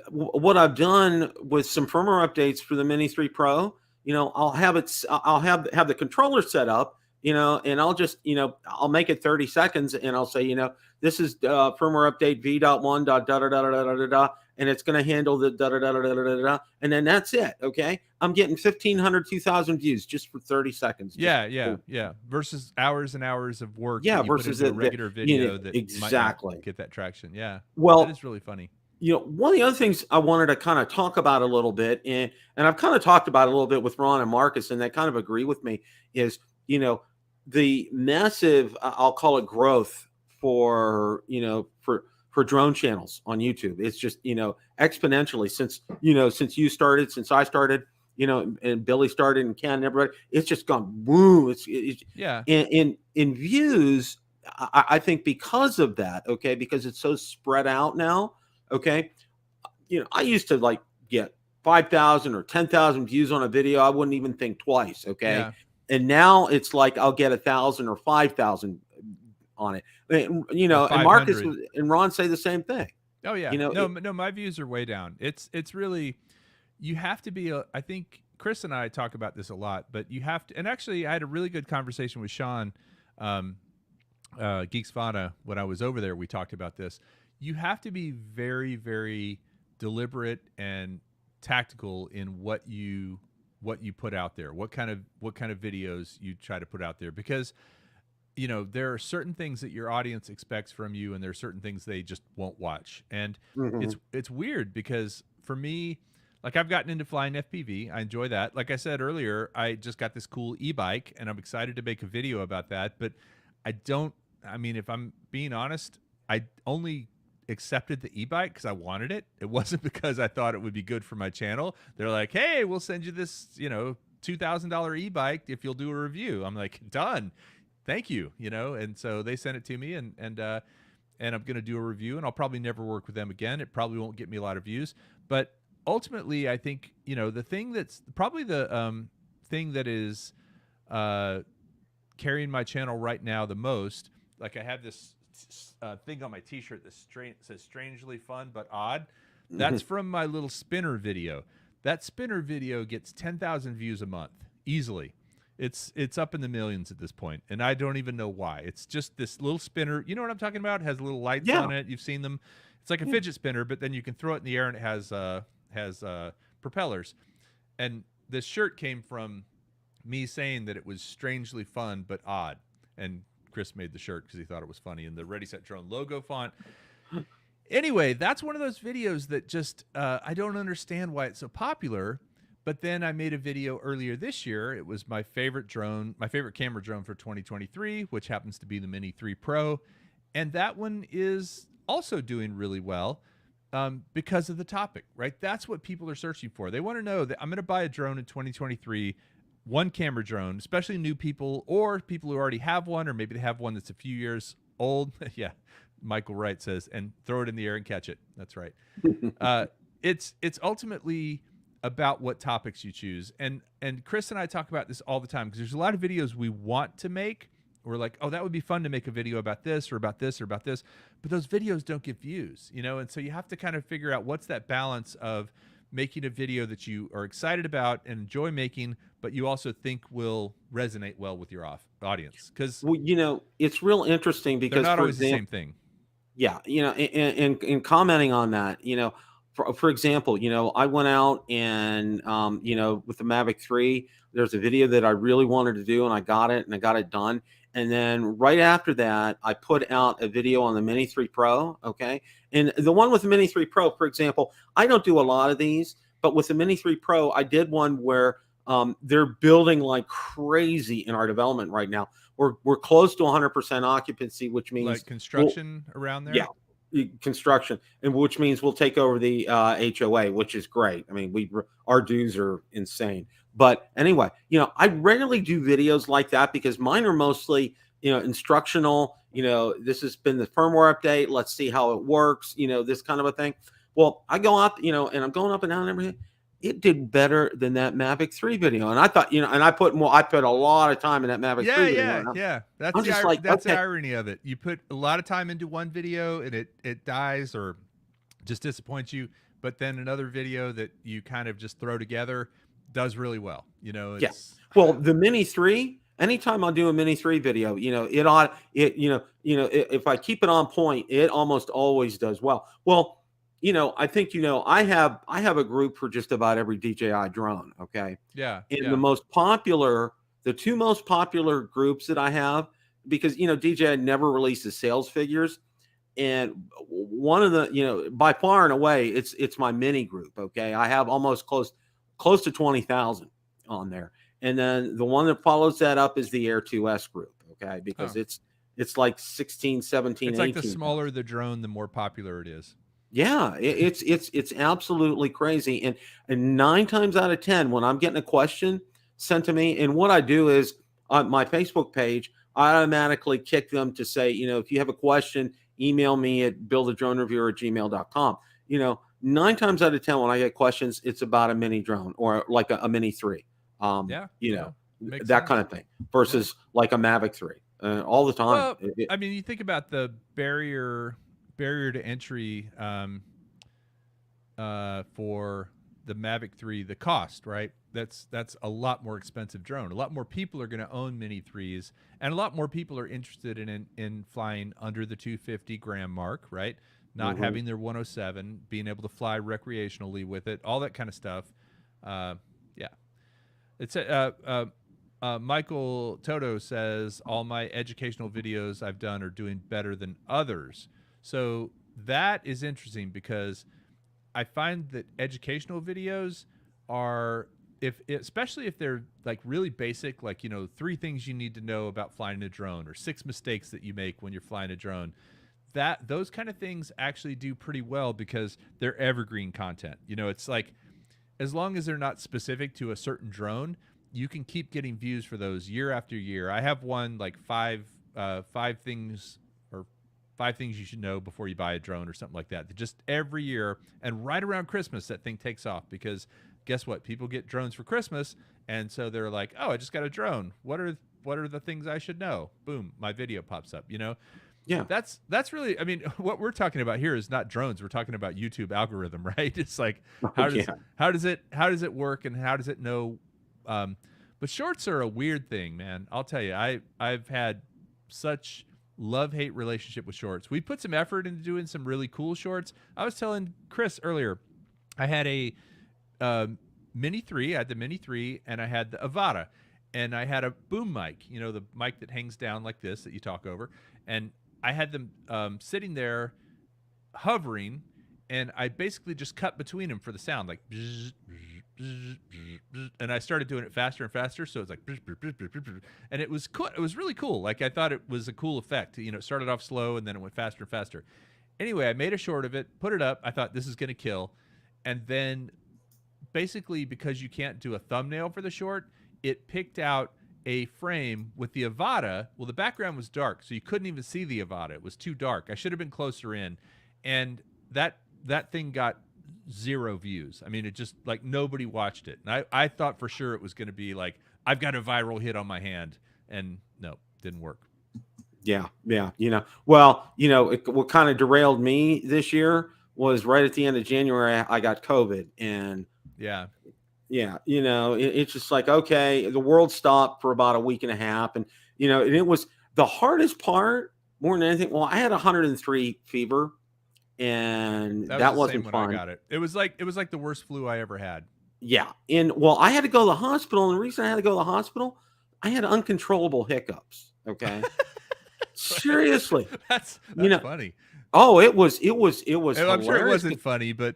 what I've done with some firmware updates for the Mini 3 Pro, I'll have the controller set up, and I'll just, I'll make it 30 seconds and I'll say, this is firmware update v.1. Da da da da da da da, and it's going to handle the da da da da da da da, and then that's it. Okay, I'm getting 1,500, 2,000 views just for 30 seconds. Yeah. Versus hours and hours of work. Yeah, that you versus put into a regular video that exactly might not get that traction. Yeah, well, that is really funny. One of the other things I wanted to kind of talk about a little bit, and I've kind of talked about it a little bit with Ron and Marcus, and they kind of agree with me, is, the massive, I'll call it growth for, for drone channels on YouTube. It's just, exponentially since you started, since I started, and Billy started, and Ken and everybody, it's just gone boom. It's yeah. In views, I think because of that, okay, because it's so spread out now. Okay. I used to like get 5,000 or 10,000 views on a video. I wouldn't even think twice. Okay. Yeah. And now it's like, I'll get 1,000 or 5,000 on it. And Marcus and Ron say the same thing. Oh yeah. No, my views are way down. It's really, you have to be, I think Chris and I talk about this a lot, but you have to, and actually I had a really good conversation with Sean, Geeks Fana, when I was over there. We talked about this. You have to be very, very deliberate and tactical in what you put out there. What kind of videos you try to put out there, because there are certain things that your audience expects from you, and there are certain things they just won't watch. And it's weird, because for me, like, I've gotten into flying FPV. I enjoy that. Like I said earlier, I just got this cool e-bike, and I'm excited to make a video about that. But if I'm being honest, I only accepted the e-bike because I wanted it. It wasn't because I thought it would be good for my channel. They're like, hey, we'll send you this, $2,000 e-bike if you'll do a review. I'm like, done. Thank you. And so they sent it to me, and I'm going to do a review, and I'll probably never work with them again. It probably won't get me a lot of views, but ultimately I think, the thing that's probably the thing that is carrying my channel right now the most, like I have this thing on my t-shirt that says strangely fun but odd. That's from my little spinner video. That spinner video gets 10,000 views a month easily. It's up in the millions at this point, and I don't even know why. It's just this little spinner. You know what I'm talking about? It has little lights on it. You've seen them. It's like a fidget spinner, but then you can throw it in the air, and it has propellers. And this shirt came from me saying that it was strangely fun but odd, and Chris made the shirt because he thought it was funny, and the Ready Set Drone logo font. Anyway, that's one of those videos that just I don't understand why it's so popular. But then I made a video earlier this year. It was my favorite camera drone for 2023, which happens to be the Mini 3 Pro, and that one is also doing really well because of the topic, right? That's what people are searching for. They want to know that I'm going to buy a drone in 2023. One camera drone, especially new people or people who already have one, or maybe they have one that's a few years old. Yeah, Michael Wright says, and throw it in the air and catch it. That's right. It's ultimately about what topics you choose. And Chris and I talk about this all the time, because there's a lot of videos we want to make. We're like, oh, that would be fun to make a video about this or about this or about this. But those videos don't get views, and so you have to kind of figure out what's that balance of making a video that you are excited about and enjoy making, but you also think will resonate well with your audience. Because it's real interesting, because they're not always the same thing. Yeah, in commenting on that, for example, I went out and with the Mavic 3, there's a video that I really wanted to do, and I got it done. And then right after that, I put out a video on the Mini 3 Pro. Okay. And the one with the Mini 3 Pro, for example, I don't do a lot of these, but with the Mini 3 Pro, I did one where they're building like crazy in our development right now. We're close to 100% occupancy, which means like construction around there. Yeah, construction, and which means we'll take over the HOA, which is great. I mean, our dues are insane. But anyway, I rarely do videos like that, because mine are mostly, instructional. This has been the firmware update. Let's see how it works. This kind of a thing. Well, I go up, and I'm going up and down and everything. It did better than that Mavic 3 video, and I thought, and I put a lot of time in that Mavic 3 video. Yeah. That's the irony of it. You put a lot of time into one video, and it dies or just disappoints you. but then another video that you kind of just throw together does really well. You know, Yeah. it's Well, the Mini 3, anytime I do a Mini 3 video, if I keep it on point, it almost always does well. Well, I think, I have a group for just about every DJI drone. Okay. yeah, And yeah. the two most popular groups that I have, because, DJI never releases sales figures. And one of the, by far and away, it's my mini group. Okay. I have almost close to 20,000 on there. And then the one that follows that up is the Air 2S group. Okay. Because Oh. it's like 16, 17, It's like 18. the smaller the drone, the more popular it is. Yeah, it's absolutely crazy. And 9 times out of 10, when I'm getting a question sent to me, and what I do is on my Facebook page, I automatically kick them to say, if you have a question, email me at buildadronereviewer@gmail.com. 9 times out of 10, when I get questions, it's about a mini drone or like a Mini 3. Yeah, You yeah. know, Makes that sense. kind of thing versus like a Mavic 3 all the time. Well, I mean, you think about the barrier to entry for the Mavic 3, the cost, right? That's a lot more expensive drone. A lot more people are going to own Mini 3s, and a lot more people are interested in flying under the 250 gram mark, right? Not having their 107, being able to fly recreationally with it, all that kind of stuff. Yeah. It's Michael Toto says all my educational videos I've done are doing better than others. So that is interesting because I find that educational videos are, especially if they're like really basic, like 3 things you need to know about flying a drone or 6 mistakes that you make when you're flying a drone. Those kind of things actually do pretty well because they're evergreen content. It's like, as long as they're not specific to a certain drone, you can keep getting views for those year after year. I have one like five things you should know before you buy a drone or something like that. Just every year, and right around Christmas, that thing takes off because guess what? People get drones for Christmas, and so they're like, "Oh, I just got a drone. What are the things I should know?" Boom, my video pops up. Yeah. That's really, I mean, what we're talking about here is not drones. We're talking about YouTube algorithm, right? It's like how does it work and how does it know? But shorts are a weird thing, man. I'll tell you, I've had such love-hate relationship with shorts. We put some effort into doing some really cool shorts. I was telling Chris earlier, I had a Mini 3. I had the Mini 3 and I had the Avata, and I had a boom mic, the mic that hangs down like this that you talk over, and I had them sitting there hovering, and I basically just cut between them for the sound, like bzz, bzz, bzz, bzz, and I started doing it faster and faster, so it's like bzz, bzz, bzz, bzz, bzz, and it was cool. It was really cool. Like, I thought it was a cool effect. It started off slow and then it went faster and faster. Anyway, I made a short of it, put it up. I thought this is going to kill, and then basically because you can't do a thumbnail for the short, it picked out a frame with the Avata. Well, the background was dark, so you couldn't even see the Avata. It was too dark. I should have been closer in, and that thing got 0 views. I mean, it just, like, nobody watched it. And I thought for sure it was going to be like, I've got a viral hit on my hand, and no, didn't work. Yeah. Well, what kind of derailed me this year was right at the end of January, I got COVID, and yeah, it's just like, okay, the world stopped for about a week and a half, and and it was the hardest part more than anything. Well, I had 103 fever, and that was the wasn't same fun. when I got it. It was like the worst flu I ever had. Yeah, and well, I had to go to the hospital, and the reason I had to go to the hospital, I had uncontrollable hiccups. Okay. Seriously, that's funny. Oh, it was. I'm sure it wasn't funny, but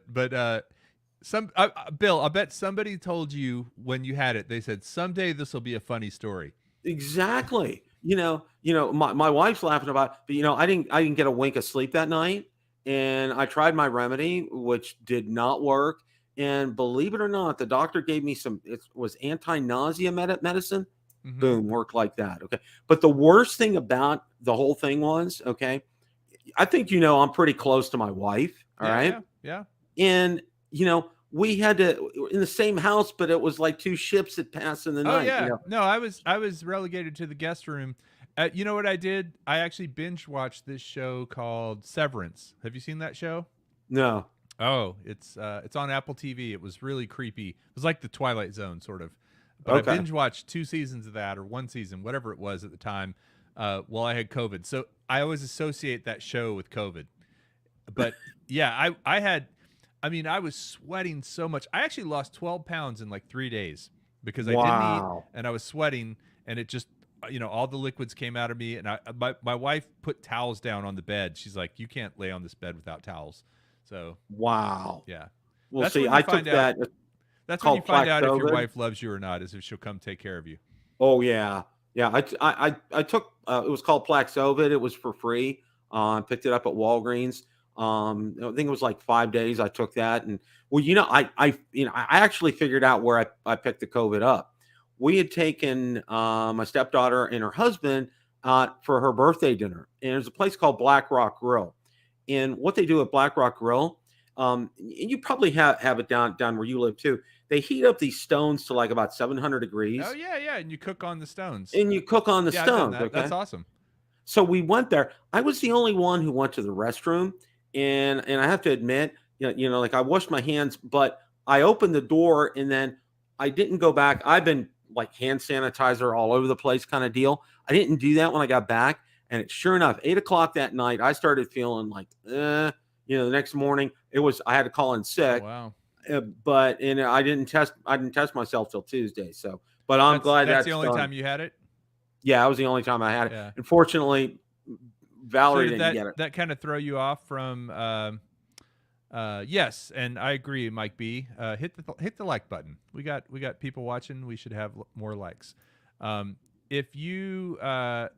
Bill, I bet somebody told you when you had it. They said someday this will be a funny story. Exactly. My wife's laughing about it, but I didn't get a wink of sleep that night, and I tried my remedy, which did not work. And believe it or not, the doctor gave me it was anti-nausea medicine. Mm-hmm. Boom, worked like that. Okay. But the worst thing about the whole thing was, okay, I think, I'm pretty close to my wife. All right. Yeah. And, we had to in the same house, but it was like 2 ships that passed in the night. Yeah. No, I was relegated to the guest room. You know what I did? I actually binge watched this show called Severance. Have you seen that show? No. Oh, it's on Apple TV. It was really creepy. It was like the Twilight Zone, sort of. But I Okay. binge watched 2 seasons of that, or 1 season, whatever it was at the time, while I had COVID. So I always associate that show with COVID. But yeah, I was sweating so much. I actually lost 12 pounds in like 3 days because I didn't eat Wow. and I was sweating, and it just, all the liquids came out of me. And my wife put towels down on the bed. She's like, "You can't lay on this bed without towels." So Wow. yeah, Well, that's see, when you I took find out. that. It's That's when you called find Plaque out if your COVID. wife loves you or not, is if she'll come take care of you. Oh yeah, yeah. I took it was called Plaxovid. It was for free. Picked it up at Walgreens. I think it was like 5 days. I took that, and well, I actually figured out where I picked the COVID up. We had taken my stepdaughter and her husband for her birthday dinner, and there's a place called Black Rock Grill. And what they do at Black Rock Grill, and you probably have it down where you live too. They heat up these stones to like about 700 Oh degrees, yeah, yeah, and you cook on the stones. and you cook on the Yeah, I've done stones. that. That's Okay. awesome. So we went there. I was the only one who went to the restroom, and I have to admit, like I washed my hands, but I opened the door and then I didn't go back. I've been like hand sanitizer all over the place kind of deal. I didn't do that when I got back, and sure enough, 8 o'clock that night, I started feeling like, the next morning I had to call in Oh, sick, wow. but I didn't test myself till Tuesday. So, but I'm glad That's the that's only done. time you had it. Yeah, that was the only time I had it. Yeah. Unfortunately, So Valerie did didn't get it. that kind of throw you off from? Yes, and I agree, Mike B. Hit the like button. We got people watching. We should have more likes. If you had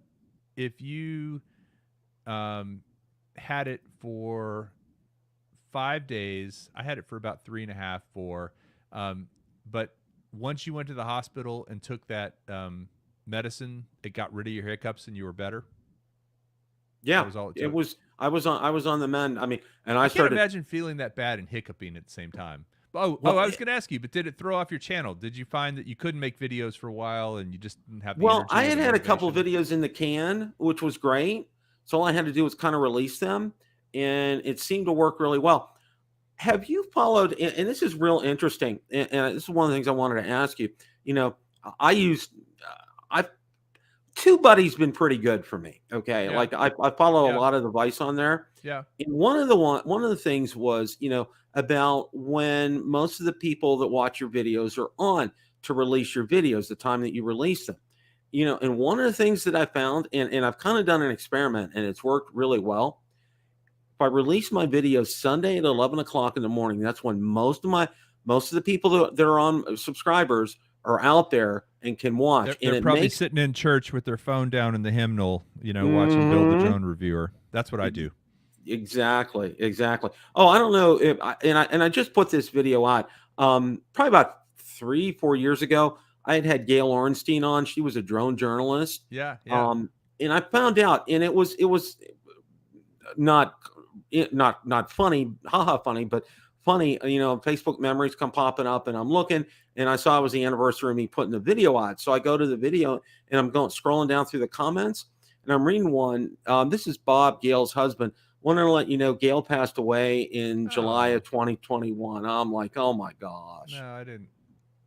it for 5 days, I had it for about 3.5, 4. But once you went to the hospital and took that medicine, it got rid of your hiccups and you were better. Yeah, That was all it it took. was. I was on the mend. I mean, and I I can't started. imagine feeling that bad and hiccuping at the same time. Oh, Well, I was going to ask you, but did it throw off your channel? Did you find that you couldn't make videos for a while and you just didn't have the well, energy? I or the had a couple of motivation? videos in the can, which was great. So all I had to do was kind of release them, and it seemed to work really well. Have you followed? And this is real interesting. And this is one of the things I wanted to ask you. I used. I've TubeBuddy's been pretty good for me. Okay, Yeah, like I follow a yeah, lot of advice on there. yeah. And one of the things was, about when most of the people that watch your videos are on to release your videos, the time that you release them. And one of the things that I found, and I've kind of done an experiment and it's worked really well. If I release my videos Sunday at 11 o'clock in the morning, that's when most of the people that are on subscribers are out there and can watch. And They're it probably makes sitting in church with their phone down in the hymnal, watching Bill the Mhm. Drone Reviewer. That's what I do. Exactly, exactly. Oh, I don't know if I just put this video out. Probably about 3-4 years ago, I had Gail Ornstein on. She was a drone journalist. Yeah, yeah. And I found out, and it was not not funny, haha, funny, but funny. Facebook memories come popping up, and I'm looking, and I saw it was the anniversary of me putting the video out. So I go to the video, and I'm scrolling down through the comments, and I'm reading one. This is Bob, Gail's husband. Wanted to let you know Gail passed away in July Oh, of 2021. I'm like, oh my gosh. no, I didn't.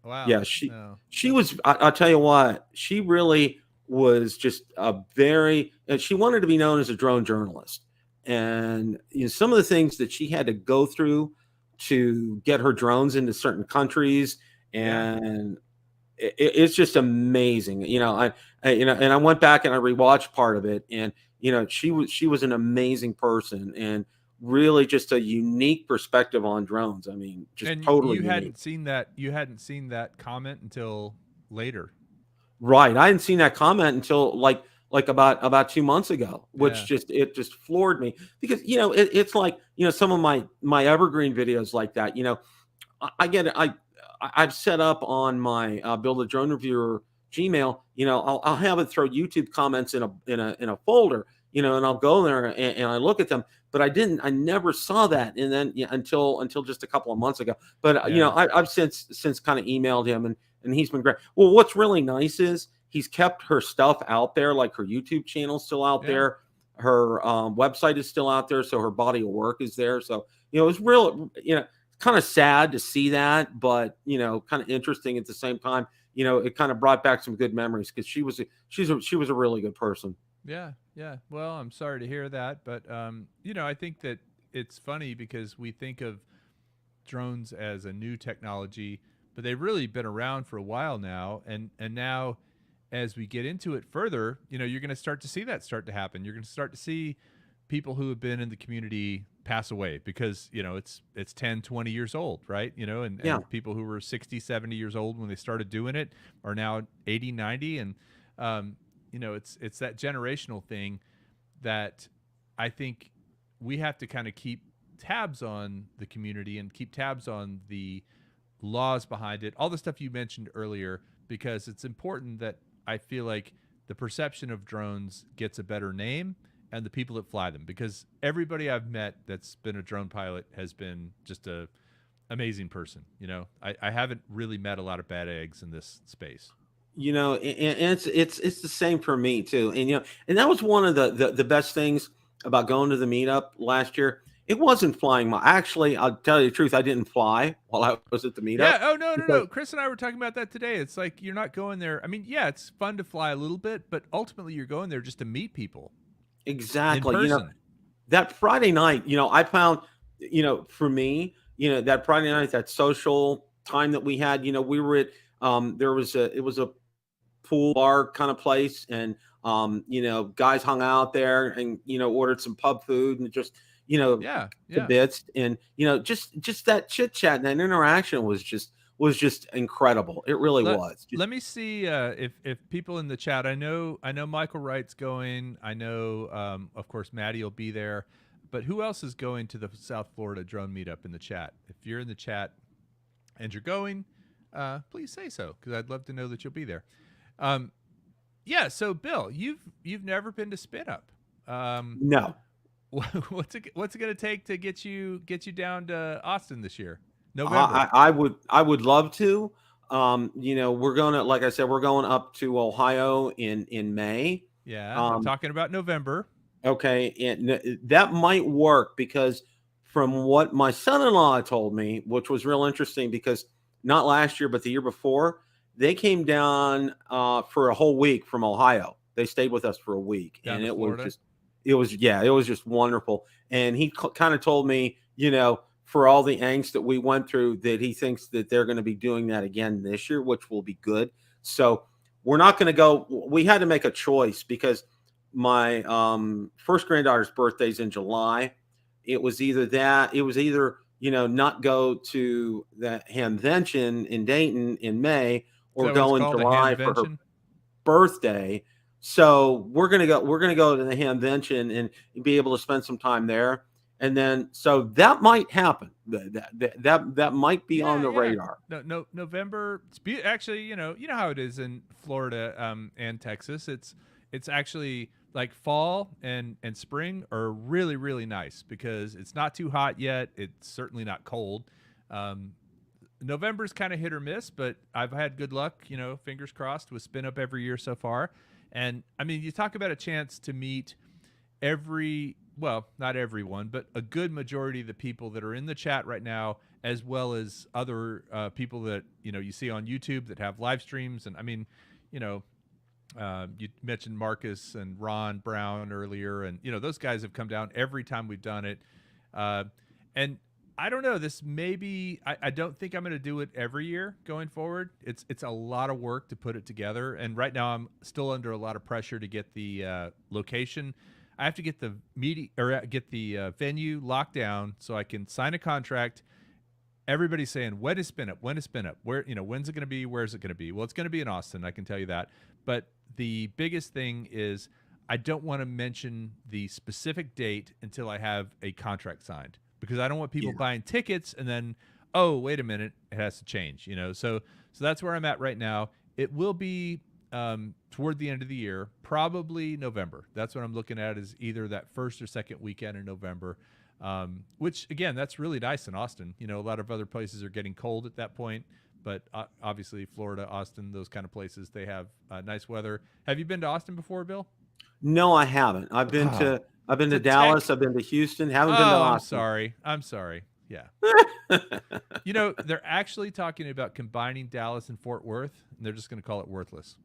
Wow. Yeah, she No. she was. I'll tell you what, she really was just and she wanted to be known as a drone journalist. And some of the things that she had to go through to get her drones into certain countries, Yeah. and it's just amazing. And I went back and I rewatched part of it, and she was an amazing person, and really just a unique perspective on drones. I mean, just And totally unique. you hadn't seen that comment until later. Right. I hadn't seen that comment until like about 2 months ago, which Yeah. just floored me, because it's like some of my evergreen videos like that. I get it. I've set up on my Build a Drone Reviewer Gmail. I'll have it throw YouTube comments in a folder. And I'll go there and I look at them. But I never saw that, and then until just a couple of months ago. But Yeah. I've since kind of emailed him, and he's been great. Well, what's really nice is he's kept her stuff out there, like her YouTube channel still out Yeah. there. her website is still out there, so her body of work is there. So it was real, kind of sad to see that, but kind of interesting at the same time. It kind of brought back some good memories because she was a really good person. Yeah, yeah. Well, I'm sorry to hear that, but I think that it's funny because we think of drones as a new technology, but they've really been around for a while now, and now as we get into it further, you're going to start to see that start to happen. You're going to start to see people who have been in the community pass away because it's 10, 20 years old, right? Yeah. And people who were 60, 70 years old when they started doing it are now 80, 90, and it's that generational thing that I think we have to kind of keep tabs on the community and keep tabs on the laws behind it, all the stuff you mentioned earlier, because it's important that I feel like the perception of drones gets a better name and the people that fly them, because everybody I've met that's been a drone pilot has been just a amazing person. I haven't really met a lot of bad eggs in this space. And it's the same for me too. And and that was one of the best things about going to the meetup last year. It wasn't flying my actually, I'll tell you the truth, I didn't fly while I was at the meetup. Yeah. Oh, no, no, Because no. Chris and I were talking about that today. It's like you're not going there. I mean, yeah, it's fun to fly a little bit, but ultimately you're going there just to meet people in exactly, person. that Friday night, I found, for me, that Friday night, that social time that we had, we were at it was a pool bar kind of place, and guys hung out there and ordered some pub food and just Yeah. to Yeah. bits, and just that chit chat and that interaction was just incredible. It really Let was. Let me see if people in the chat. I know Michael Wright's going. I know, of course, Maddie will be there. But who else is going to the South Florida drone meetup in the chat? If you're in the chat and you're going, please say so, because I'd love to know that you'll be there. Yeah. So, Bill, you've never been to Spin Up. No. What's it going to take to get you down to Austin this year, November? I would love to. We're gonna, like I said, we're going up to Ohio in May. Yeah, I'm Um, talking about November. okay, and that might work because from what my son-in-law told me, which was real interesting, because not last year but the year before, they came down for a whole week from Ohio. They stayed with us for a week, Down and to it was Florida. just, it was just wonderful. And he kind of told me, for all the angst that we went through, that he thinks that they're going to be doing that again this year, which will be good. So we're not going to go. We had to make a choice because my first granddaughter's birthday's in July. It was either not go to the Hamvention in Dayton in May, Is or that what it's go in called? A July for her hamvention? birthday. So we're gonna go to the Hamvention and be able to spend some time there. And then so that might happen. That might be on Yeah, the yeah. radar. No, no, November. Actually, you know how it is in Florida and Texas. It's actually like fall and spring are really really nice because it's not too hot yet. It's certainly not cold. Um, November's kind of hit or miss, but I've had good luck. Fingers crossed with Spin Up every year so far. And I mean, you talk about a chance to meet well, not everyone, but a good majority of the people that are in the chat right now, as well as other people that you see on YouTube that have live streams. And I mean, you know, you mentioned Marcus and Ron Brown earlier, and those guys have come down every time we've done it. And I don't know. This maybe I don't think I'm going to do it every year going forward. It's a lot of work to put it together, and right now I'm still under a lot of pressure to get the location. I have to get the get the venue locked down so I can sign a contract. Everybody's saying, when is Spin Up? When is Spin Up? Where, when's it going to be? Where's it going to be? Well, it's going to be in Austin. I can tell you that. But the biggest thing is I don't want to mention the specific date until I have a contract signed, because I don't want people Yeah. buying tickets and then, oh, wait a minute, it has to change, So that's where I'm at right now. It will be toward the end of the year, probably November. That's what I'm looking at, is either that first or second weekend in November. Which again, that's really nice in Austin. A lot of other places are getting cold at that point, but obviously Florida, Austin, those kind of places, they have nice weather. Have you been to Austin before, Bill? No, I haven't. I've been to Dallas. I've been to Houston. Haven't been to Oh, I'm Austin. sorry. I'm sorry. Yeah. They're actually talking about combining Dallas and Fort Worth, and they're just going to call it Worthless.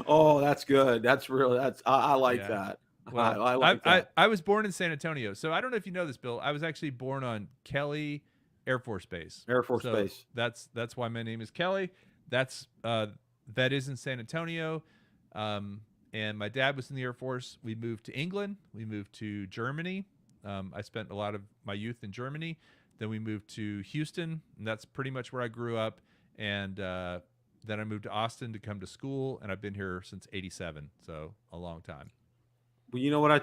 Oh, that's good. That's real. I like Yeah. that. Well, I like that. I was born in San Antonio, so I don't know if you know this, Bill. I was actually born on Kelly Air Force Base. Air Force So Base. that's why my name is Kelly. That is in San Antonio. And my dad was in the Air Force. We moved to England. We moved to Germany. I spent a lot of my youth in Germany. Then we moved to Houston, and that's pretty much where I grew up. And then I moved to Austin to come to school, and I've been here since '87, so a long time. Well, you know what I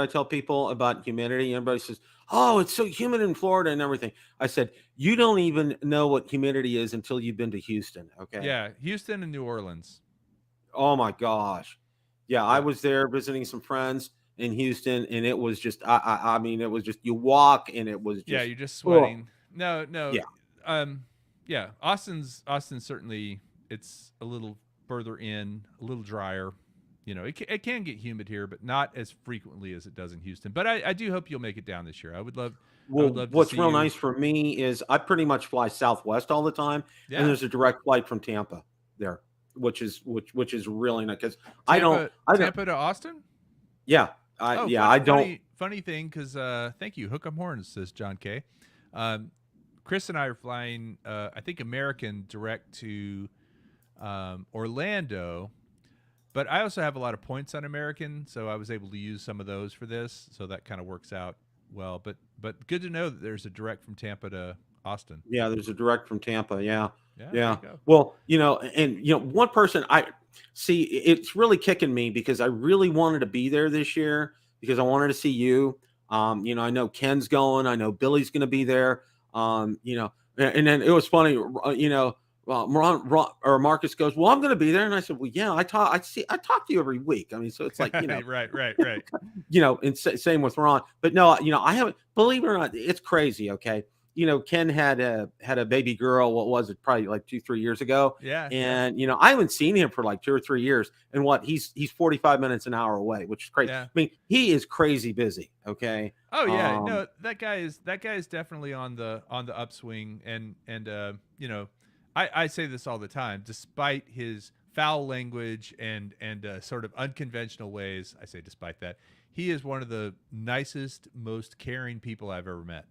tell people about humidity? Everybody says, "Oh, it's so humid in Florida and everything." I said, "You don't even know what humidity is until you've been to Houston." Okay. Yeah, Houston and New Orleans. Oh my gosh. Yeah, I Yep. was there visiting some friends in Houston, and it was just, I mean, it was just you walk, and it was Yeah, just, you're just oh sweating. No. yeah. Yeah, Austin's certainly, it's a little further in, a little drier. It can get humid here, but not as frequently as it does in Houston. But I do hope you'll make it down this year. I would Well, love to what's see real you. nice for me is I pretty much fly Southwest all the time, and Yeah. there's a direct flight from Tampa there, which is really nice because I don't, Tampa to Austin? yeah, Oh, I don't. funny thing, because thank you, Hook 'em horns, says John K. Um, Chris and I are flying, I think, American direct to Orlando, but I also have a lot of points on American, so I was able to use some of those for this, so that kind of works out well. But good to know that there's a direct from Tampa to Austin. Yeah, there's a direct from Tampa. Yeah. Yeah, there Yeah. you go. Well, and one person I see, it's really kicking me because I really wanted to be there this year because I wanted to see you. I know Ken's going, I know Billy's going to be there. And then it was funny, Ron or Marcus goes, "Well, I'm going to be there." And I said, "Well, yeah, I talk to you every week." I mean, so it's like, right. and same with Ron. But no, I haven't, believe it or not, it's crazy. Okay. Ken had a baby girl. What was it? Probably like 2-3 years ago. Yeah. And, I haven't seen him for like 2 or 3 years. And he's 45 minutes an hour away, which is crazy. Yeah. I mean, he is crazy busy. Okay. Oh yeah. No, that guy is definitely on the upswing. And I say this all the time, despite his foul language and sort of unconventional ways. I say despite that, he is one of the nicest, most caring people I've ever met.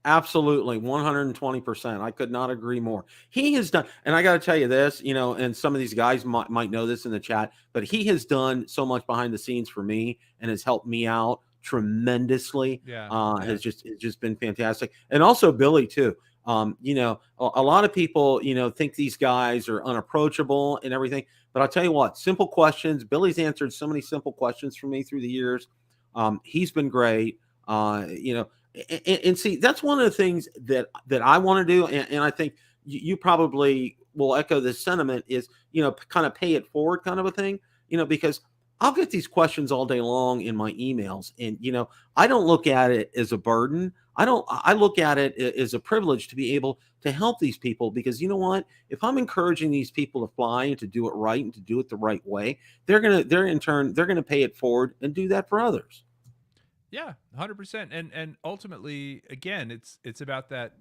Absolutely, 120%. I could not agree more. He has done, and I got to tell you this, and some of these guys might know this in the chat, but he has done so much behind the scenes for me and has helped me out tremendously. Yeah. It's just been fantastic, and also Billy too. A lot of people, think these guys are unapproachable and everything, but I'll tell you what, simple questions. Billy's answered so many simple questions for me through the years. He's been great. And see, that's one of the things that I want to do, and I think you probably will echo this sentiment is, kind of pay it forward kind of a thing, because I'll get these questions all day long in my emails, and I don't look at it as a burden. I look at it as a privilege to be able to help these people, because you know what, if I'm encouraging these people to fly and to do it right and to do it the right way, they're in turn gonna pay it forward and do that for others. Yeah, 100%. And ultimately, again, it's about that.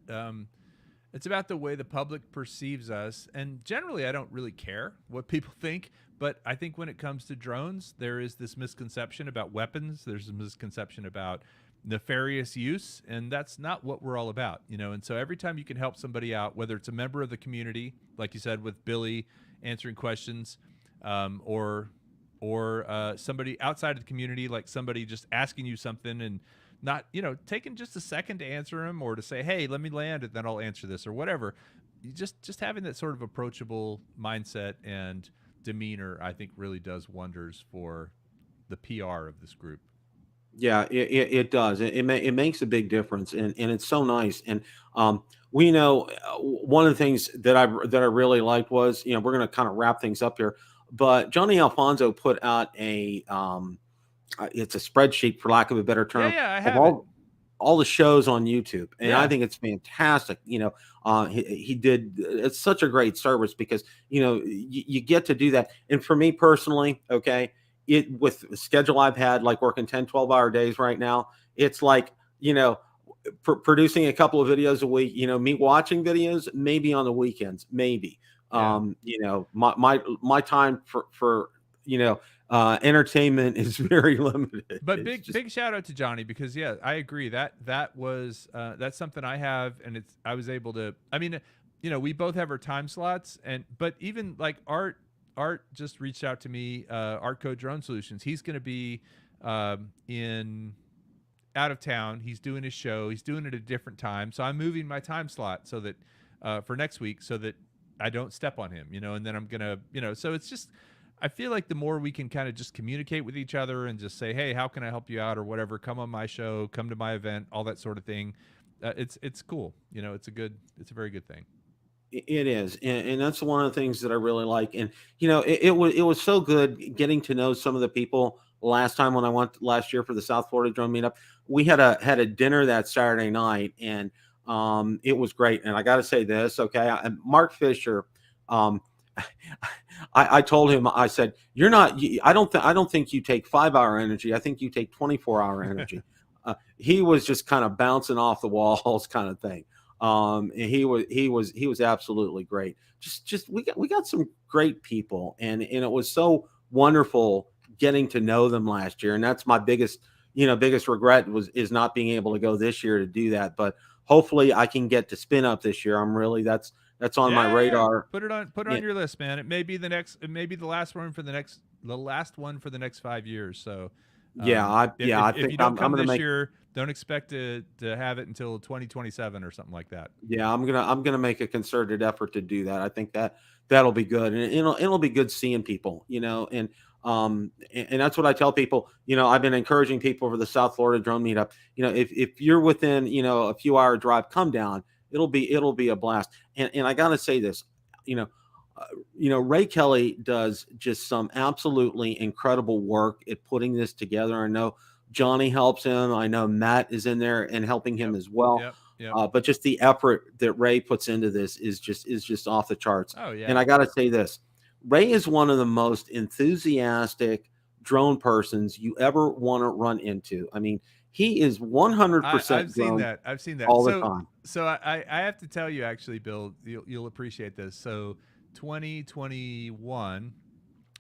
It's about the way the public perceives us. And generally, I don't really care what people think. But I think when it comes to drones, there is this misconception about weapons. There's a misconception about nefarious use, and that's not what we're all about, And so every time you can help somebody out, whether it's a member of the community, like you said with Billy answering questions, or somebody outside of the community, like somebody just asking you something and not, taking just a second to answer them, or to say, "Hey, let me land and then I'll answer this," or whatever. You just having that sort of approachable mindset and demeanor, I think, really does wonders for the PR of this group. Yeah, it does. It makes a big difference, and it's so nice. And we know, one of the things that I really liked was, we're going to kind of wrap things up here, but Johnny Alfonso put out it's a spreadsheet, for lack of a better term, Yeah, I of have it. all the shows on YouTube, and Yeah. I think it's fantastic. He did it's such a great service because you get to do that. And for me personally, okay, it with the schedule I've had, like working 10, 12-hour days right now, it's like producing a couple of videos a week. Me watching videos maybe on the weekends, maybe. Yeah. My time for entertainment is very limited. But It's big just big shout out to Johnny, because yeah, I agree that was that's something I have, and I was able to. I mean, we both have our time slots, but even like Art just reached out to me. Art Code Drone Solutions. He's going to be in out of town. He's doing his show. He's doing it at a different time, so I'm moving my time slot so that for next week, so that I don't step on him. And then I'm gonna So it's just. I feel like the more we can kind of just communicate with each other and just say, hey, how can I help you out or whatever, come on my show, come to my event, all that sort of thing. It's cool. It's a very good thing. it is, and that's one of the things that I really like. And it was so good getting to know some of the people last time when I went last year for the South Florida Drone Meetup. We had a dinner that Saturday night, and it was great. And I got to say this, okay, Mark Fisher. Um, I told him, I said, "You're not. I don't think you take 5-hour energy. I think you take 24-hour energy." He was just kind of bouncing off the walls, kind of thing. And he was absolutely great. Just we got some great people, and it was so wonderful getting to know them last year. And that's my biggest regret is not being able to go this year to do that. But hopefully I can get to spin up this year. That's on my radar. Put it on your list, man. It may be the last one for the next 5 years. So I if think you don't come I'm gonna this make. year, don't expect to have it until 2027 or something like that. Yeah, I'm gonna make a concerted effort to do that. I think that'll be good, and it'll be good seeing people, and that's what I tell people. I've been encouraging people for the South Florida Drone Meetup. If you're within a few hour drive, come down. It'll be a blast. And I gotta say this, Ray Kelly does just some absolutely incredible work at putting this together. I know Johnny helps him. I know Matt is in there and helping him as well. Yep. But just the effort that Ray puts into this is just off the charts. Oh yeah. And I got to say this, Ray is one of the most enthusiastic drone persons you ever want to run into. I mean, he is 100%. I've seen that. All the time. So I have to tell you, actually, Bill, you'll appreciate this. So 2021,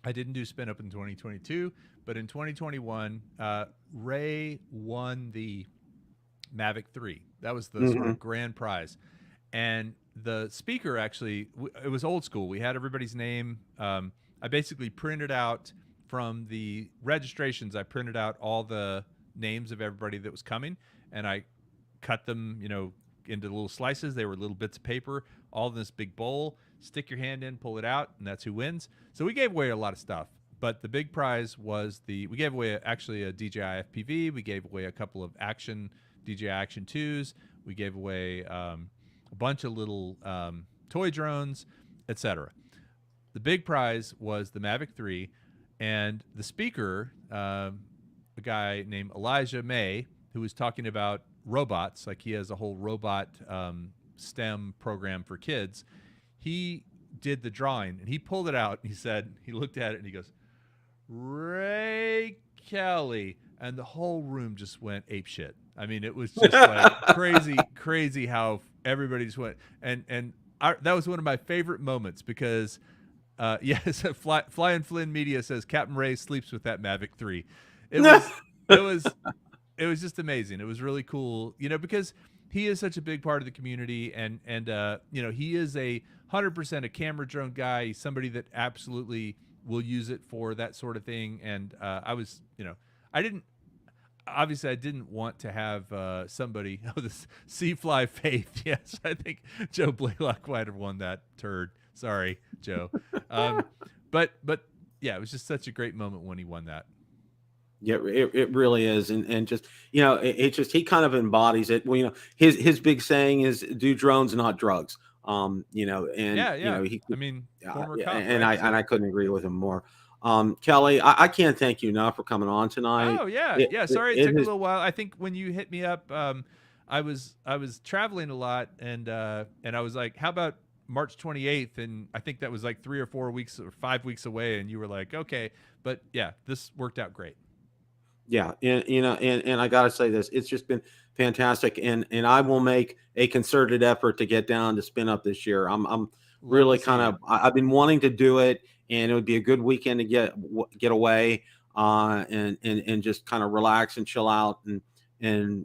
I didn't do spin up in 2022, but in 2021, Ray won the Mavic 3. That was the sort of grand prize. And the speaker, actually, it was old school. We had everybody's name. I basically printed out from the registrations, I printed out all the names of everybody that was coming, and I cut them, into little slices. They were little bits of paper, all in this big bowl. Stick your hand in, pull it out, and that's who wins. So we gave away a lot of stuff, but the big prize was we gave away actually a DJI FPV. We gave away a couple of DJI Action 2s. We gave away a bunch of little toy drones, etc. The big prize was the Mavic 3, and the speaker, a guy named Elijah May, who was talking about robots, like he has a whole robot STEM program for kids. He did the drawing, and he pulled it out, and he looked at it, and he goes, Ray Kelly, and the whole room just went apeshit. I mean, it was just like crazy how everybody just went. And that was one of my favorite moments because, yes, Fly and Flynn Media says Captain Ray sleeps with that Mavic 3. It was just amazing. It was really cool, because he is such a big part of the community, and he is 100% a camera drone guy. He's somebody that absolutely will use it for that sort of thing. And I didn't want to have somebody this Seafly Faith. Yes, I think Joe Blaylock might have won that turd. Sorry, Joe. But yeah, it was just such a great moment when he won that. Yeah, it really is, and just it just he kind of embodies it. Well, his big saying is "Do drones, not drugs." And yeah. he, I mean, former cop, and right? I couldn't agree with him more. Kelly, I can't thank you enough for coming on tonight. Oh yeah. Sorry, it took a little while. I think when you hit me up, I was traveling a lot, and I was like, how about March 28th? And I think that was like 3 or 4 weeks or 5 weeks away, and you were like, okay, but yeah, this worked out great. Yeah, and I gotta say this, it's just been fantastic, and I will make a concerted effort to get down to Spin Up this year. I'm Love really to see kind you. of I've been wanting to do it, and it would be a good weekend to get away, and just kind of relax and chill out and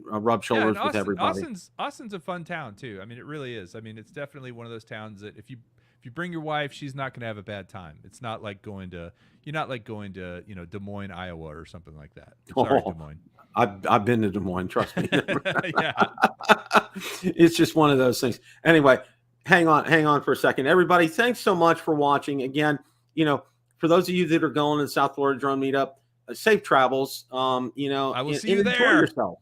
rub Yeah, and shoulders with everybody. Austin's a fun town too. I mean, it really is. I mean, it's definitely one of those towns that if you bring your wife, she's not going to have a bad time. It's not like you're not like going to Des Moines, Iowa, or something like that. Sorry, Des Moines. I've been to Des Moines, trust me. Yeah. It's just one of those things. Anyway, hang on for a second. Everybody, thanks so much for watching. Again, for those of you that are going to the South Florida Drone Meetup, safe travels. I will see you enjoy there. yourself.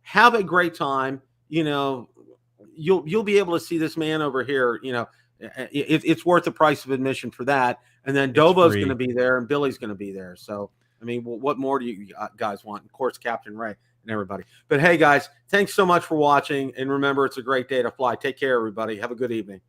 Have a great time. You'll be able to see this man over here. It's worth the price of admission for that. And then Dovo's going to be there and Billy's going to be there. So, I mean, what more do you guys want? Of course, Captain Ray and everybody. But hey, guys, thanks so much for watching. And remember, it's a great day to fly. Take care, everybody. Have a good evening.